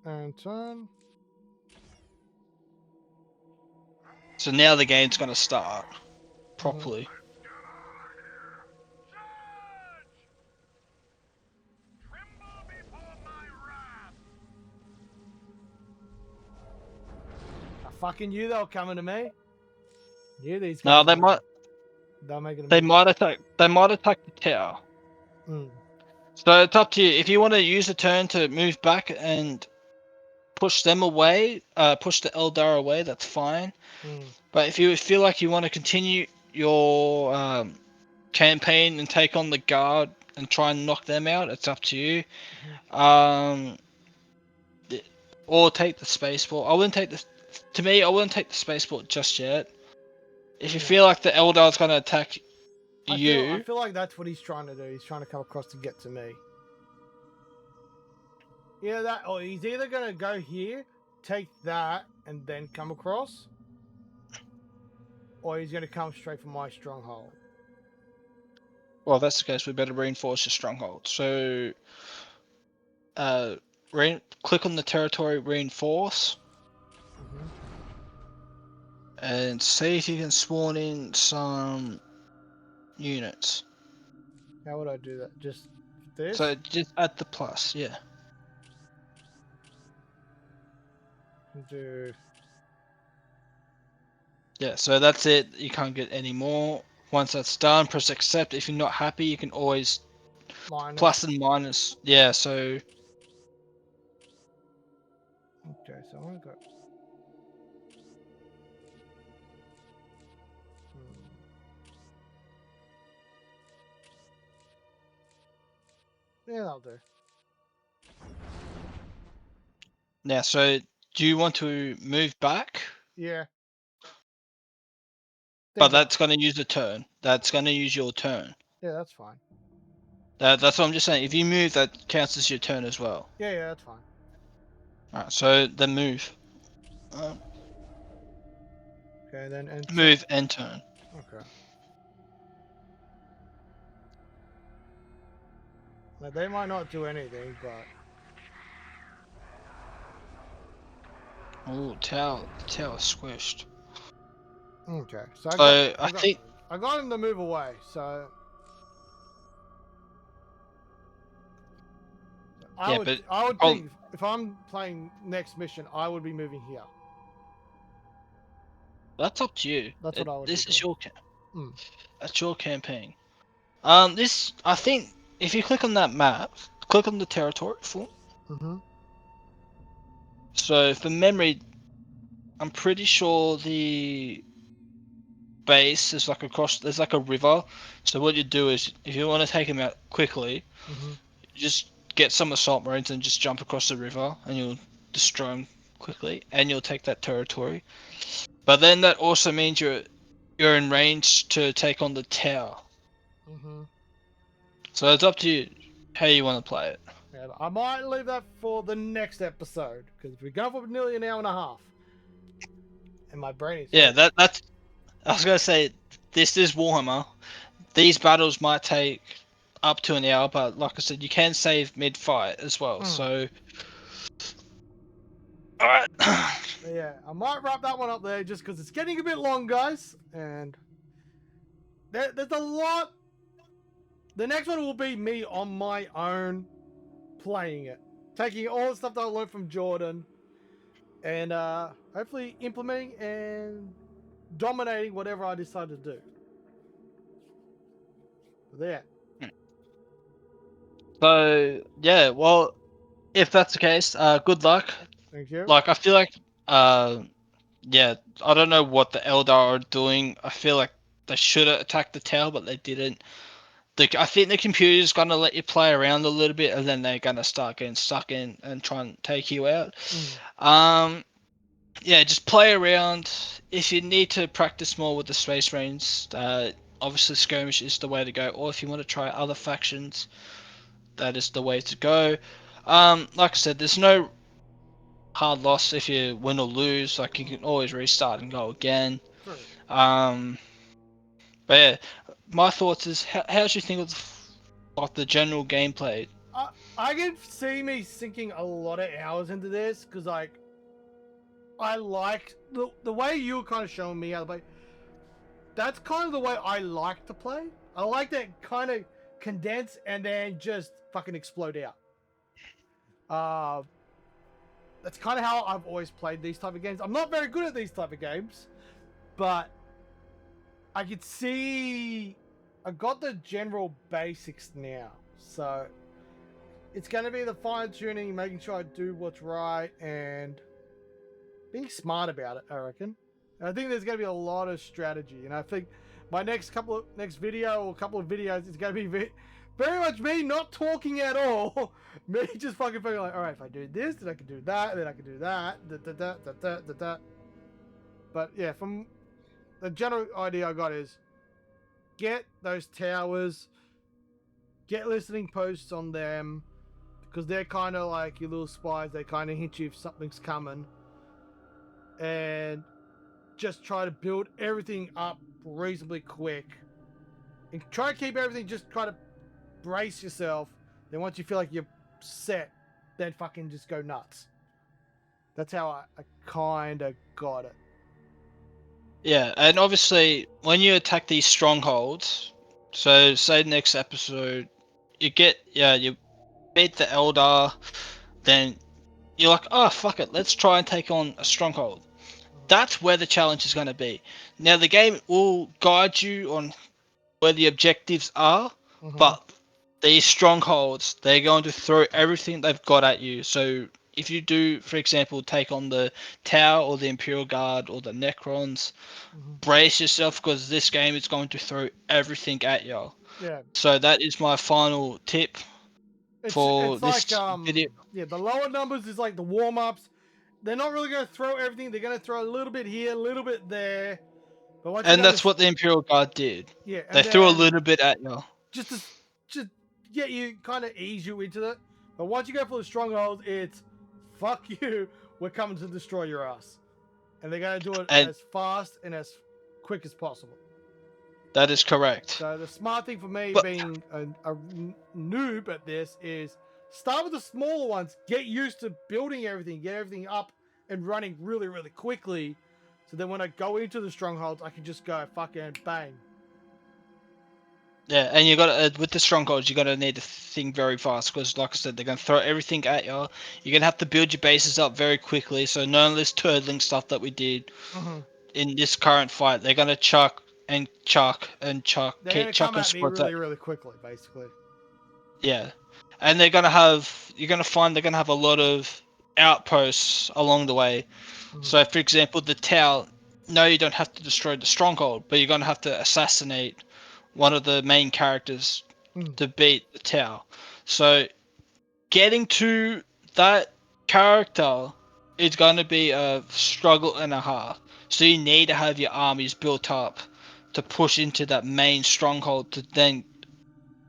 S5: And turn.
S2: So now the game's gonna start properly.
S5: I fucking knew they were coming to me. Knew these guys.
S2: No, they might.
S5: They're making.
S2: They might attack. They might attack the tower. So it's up to you. If you want to use a turn to move back and push them away, push the Eldar away, that's fine. But if you feel like you want to continue your campaign and take on the guard and try and knock them out, it's up to you. Or take the spaceport. I wouldn't take the. To me, I wouldn't take the spaceport just yet. If you feel like the Eldar's going to attack you,
S5: I feel like that's what he's trying to do. He's trying to come across to get to me. Yeah, that. Or he's either going to go here, take that, and then come across, or he's going to come straight for my stronghold.
S2: Well, if that's the case, we better reinforce your stronghold. So, click on the territory, reinforce, and see if you can spawn in some units.
S5: How would I do that? Just this?
S2: So just add the plus, yeah.
S5: Do.
S2: Yeah, so that's it. You can't get any more. Once that's done, press accept. If you're not happy, you can always plus and minus. Yeah, so
S5: Okay, so I got. Yeah, that'll do.
S2: Yeah, so do you want to move back?
S5: Yeah.
S2: But
S5: Think
S2: that's going to use a turn. That's going to use your turn.
S5: Yeah, that's fine.
S2: That's what I'm just saying. If you move, that counts as your turn as well.
S5: Yeah, that's fine.
S2: Alright, so then move.
S5: Okay, then and
S2: Move and turn.
S5: Okay. Now, they might not do anything, but
S2: Oh, tower squished.
S5: okay. So
S2: So I think
S5: I got him to move away. So
S2: yeah, but
S5: I would
S2: oh,
S5: think if I'm playing next mission, I would be moving here.
S2: that's up to you.
S5: That's what I would
S2: This
S5: be
S2: is
S5: doing.
S2: your that's your campaign. This I think if you click on that map, click on the territory form.
S5: Mm-hmm.
S2: So for memory, I'm pretty sure the base is like across. There's like a river. So what you do is, if you want to take him out quickly,
S5: Mm-hmm.
S2: you just get some assault marines and just jump across the river, and you'll destroy them quickly, and you'll take that territory. But then that also means you're in range to take on the tower.
S5: Mm-hmm.
S2: So it's up to you how you want to play it.
S5: Yeah, I might leave that for the next episode because we're going for nearly an hour and a half, and my brain is
S2: Yeah, that's. I was gonna say this is Warhammer. These battles might take up to an hour, but like I said, you can save mid-fight as well. So, all right.
S5: Yeah, I might wrap that one up there just because it's getting a bit long, guys, and there's a lot. The next one will be me on my own playing it, taking all the stuff that I learned from Jordan, and hopefully implementing and dominating whatever I decide to do. There.
S2: So yeah, well, if that's the case, good luck.
S5: Thank you.
S2: Like I feel like, yeah, I don't know what the Eldar are doing. I feel like they should have attacked the tower, but they didn't. I think the computer's gonna let you play around a little bit, and then they're gonna start getting stuck in and try and take you out. Yeah, just play around. If you need to practice more with the space marines, obviously skirmish is the way to go. Or if you want to try other factions, that is the way to go. Like I said, there's no hard loss if you win or lose. Like you can always restart and go again.
S5: True.
S2: But yeah, my thoughts is how do you think of like the general gameplay?
S5: I can see me sinking a lot of hours into this because like I like the way you were kind of showing me how to play. That's kind of the way I like to play. I like that kind of condense and then just fucking explode out. That's kind of how I've always played these type of games. I'm not very good at these type of games, but I could see I got the general basics now. So it's going to be the fine tuning, making sure I do what's right, and being smart about it, I reckon. And I think there's going to be a lot of strategy, and I think my next video or couple of videos is going to be very much me not talking at all. Me just fucking feeling like, all right, if I do this, then I can do that, then I can do that, da. But yeah, from the general idea I got is get those towers, get listening posts on them, because they're kind of like your little spies. They kind of hint you if something's coming, and just try to build everything up reasonably quick, and try to keep everything. Just try to brace yourself. Then once you feel like you're set, then fucking just go nuts. That's how I kind of got it.
S2: Yeah, and obviously when you attack these strongholds, so say next episode, you beat the Eldar, then you're like, oh fuck it, let's try and take on a stronghold. That's where the challenge is going to be. Now the game will guide you on where the objectives are, but these strongholds, they're going to throw everything they've got at you. So if you do, for example, take on the Tower or the Imperial Guard or the Necrons, brace yourself because this game is going to throw everything at you.
S5: Yeah.
S2: So that is my final tip for
S5: It's
S2: this
S5: like
S2: video.
S5: yeah, the lower numbers is like the warm ups. They're not really going to throw everything. They're going to throw a little bit here, a little bit there. But once you
S2: And
S5: go
S2: that's
S5: to
S2: what the Imperial Guard did.
S5: yeah,
S2: They
S5: and
S2: threw a
S5: then
S2: little bit at you.
S5: just to just get you kind of ease you into it. But once you go for the stronghold, it's fuck you. We're coming to destroy your ass, and they're going to do it
S2: And
S5: as fast and as quick as possible.
S2: that is correct.
S5: So the smart thing for me,
S2: But-
S5: being a noob at this, is start with the smaller ones. Get used to building everything, get everything up and running really, really quickly. So then when I go into the strongholds, I can just go fucking bang.
S2: Yeah, and you got to with the strongholds, you're gonna need to think very fast because, like I said, they're gonna throw everything at you. You're gonna have to build your bases up very quickly. So none of this turtling stuff that we did in this current fight. They're gonna chuck and chuck and chuck,
S5: They're
S2: keep
S5: going to come
S2: chucking
S5: at me
S2: squads
S5: really,
S2: at.
S5: really quickly, basically.
S2: Yeah, and they're gonna have. You're gonna find they're gonna have a lot of outposts along the way. So, for example, the tower. No, you don't have to destroy the stronghold, but you're gonna have to assassinate one of the main characters to beat the tower. So getting to that character is going to be a struggle and a half. So you need to have your armies built up to push into that main stronghold to then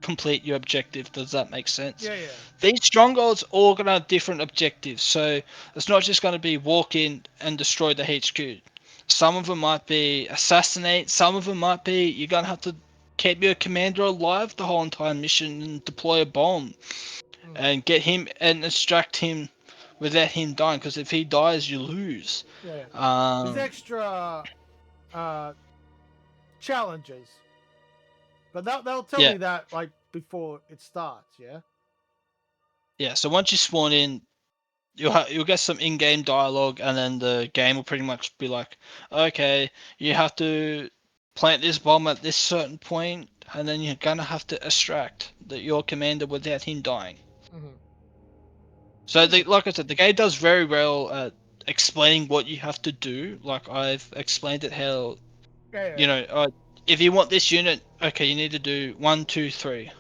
S2: complete your objective. Does that make sense?
S5: Yeah, yeah.
S2: These strongholds all going to have different objectives. So it's not just going to be walk in and destroy the HQ. Some of them might be assassinate. Some of them might be you're going to have to keep your commander alive the whole entire mission and deploy a bomb and get him and extract him without him dying. Because if he dies, you lose.
S5: Yeah. There's extra challenges. But they'll tell me that like before it starts, yeah?
S2: Yeah, so once you spawn in, you'll get some in-game dialogue, and then the game will pretty much be like, okay, you have to plant this bomb at this certain point, and then you're gonna have to extract your commander without him dying. So, like I said, the game does very well at explaining what you have to do. Like I've explained it how, you know, if you want this unit, okay, you need to do 1, 2, 3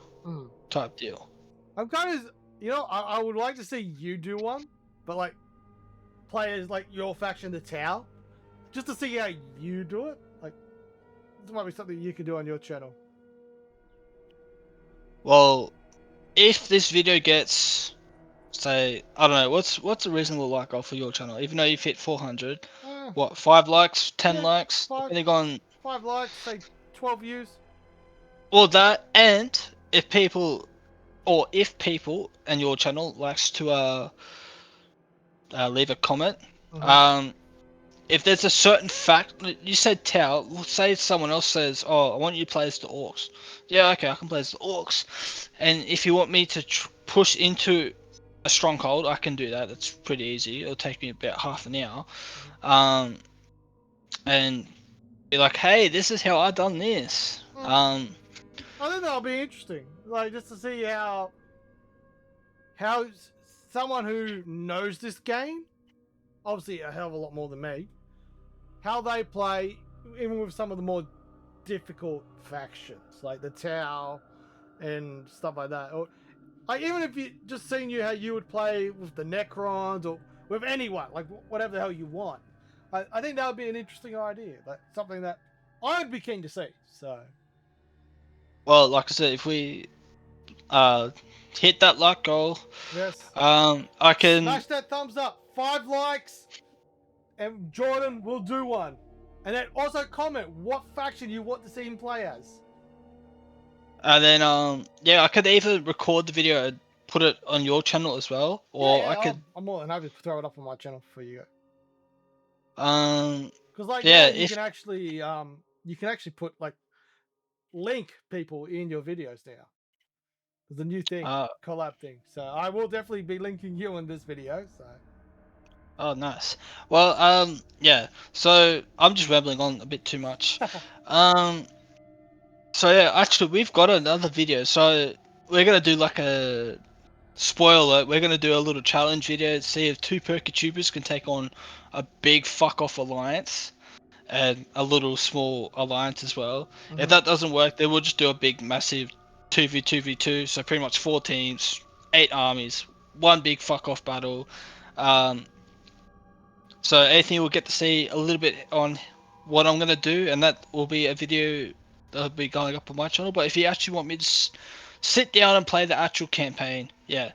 S2: type deal.
S5: I'm kind of, you know, I would like to see you do one, but like players like your faction, the Tau, just to see how you do it. Like, this might be something you could do on your channel.
S2: Well, if this video gets, say, I don't know, what's a reasonable like goal for your channel? Even though you've hit 400, what, 5 likes, 10 likes, depending on
S5: 5 likes, say 12 views.
S2: Well, that, and if people and your channel likes to leave a comment, if there's a certain fact, you said Tau, say someone else says, oh, I want you to play as the Orcs. Yeah, okay, I can play as the Orcs. And if you want me to push into a stronghold, I can do that. It's pretty easy. It'll take me about half an hour. And be like, hey, this is how I done this.
S5: I think that'll be interesting. Like, just to see how someone who knows this game, obviously a hell of a lot more than me, how they play, even with some of the more difficult factions, like the Tau and stuff like that. Or like, even if you just seeing how you would play with the Necrons or with anyone, like whatever the hell you want. I think that would be an interesting idea. Like something that I'd be keen to see. So,
S2: well, like I said, if we hit that like goal,
S5: yes,
S2: I can
S5: smash that thumbs up. 5 likes, and Jordan will do one. And then also comment what faction you want to see him play as.
S2: And then yeah, I could either record the video and put it on your channel as well, or I could.
S5: I'm more than happy to throw it up on my channel for you.
S2: Because
S5: like
S2: yeah,
S5: now you can actually put like link people in your videos now. There's a new thing, collab thing. So I will definitely be linking you in this video. So.
S2: Oh, nice. Well, yeah. So I'm just rambling on a bit too much. So yeah, actually, we've got another video. So we're gonna do like a spoiler alert, we're gonna do a little challenge video to see if 2 Perkatubers can take on a big fuck off alliance and a little small alliance as well. If that doesn't work, then we'll just do a big massive 2v2v2, so pretty much 4 teams, 8 armies, one big fuck off battle. So anything we'll get to see a little bit on what I'm gonna do, and that will be a video that'll be going up on my channel. But if you actually want me to sit down and play the actual campaign, yeah,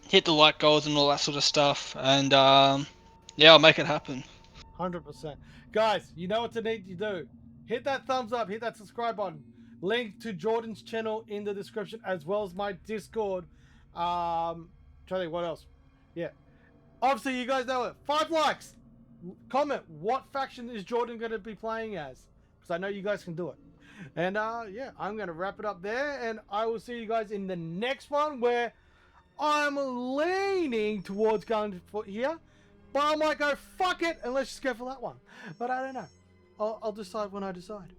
S2: hit the like goals and all that sort of stuff, and yeah, I'll make it happen.
S5: 100%. Guys, you know what to need to do. Hit that thumbs up, hit that subscribe button. Link to Jordan's channel in the description, as well as my Discord. Trying to think what else. Yeah. Obviously, you guys know it. 5 likes. Comment, what faction is Jordan going to be playing as? Because I know you guys can do it. And yeah, I'm going to wrap it up there. And I will see you guys in the next one, where I'm leaning towards going for here. But I might go, fuck it, and let's just go for that one. But I don't know. I'll decide when I decide.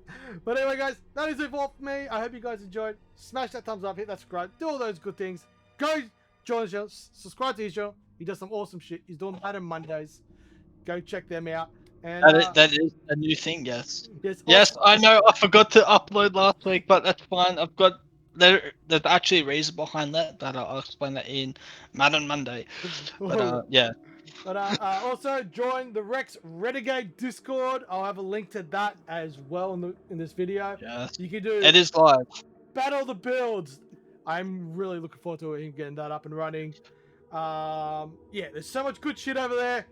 S5: But anyway, guys, that is it for me. I hope you guys enjoyed. Smash that thumbs up, hit that subscribe, do all those good things. Go join his channel, subscribe to his channel. He does some awesome shit. He's doing that on Mondays. Go check them out. And
S2: That is a new thing, yes.
S5: yes,
S2: Yes, I know. I forgot to upload last week, but that's fine. I've got there's actually a reason behind that, but I'll explain that in Madden Monday. But yeah.
S5: But also join the Rex Renegade Discord. I'll have a link to that as well in this video.
S2: Yes.
S5: You can do
S2: It is live.
S5: Battle the Builds. I'm really looking forward to him getting that up and running. Yeah, there's so much good shit over there.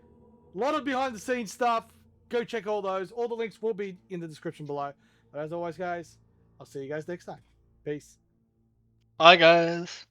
S5: A lot of behind the scenes stuff. Go check all those. All the links will be in the description below. But as always, guys, I'll see you guys next time. Peace.
S2: Bye, guys.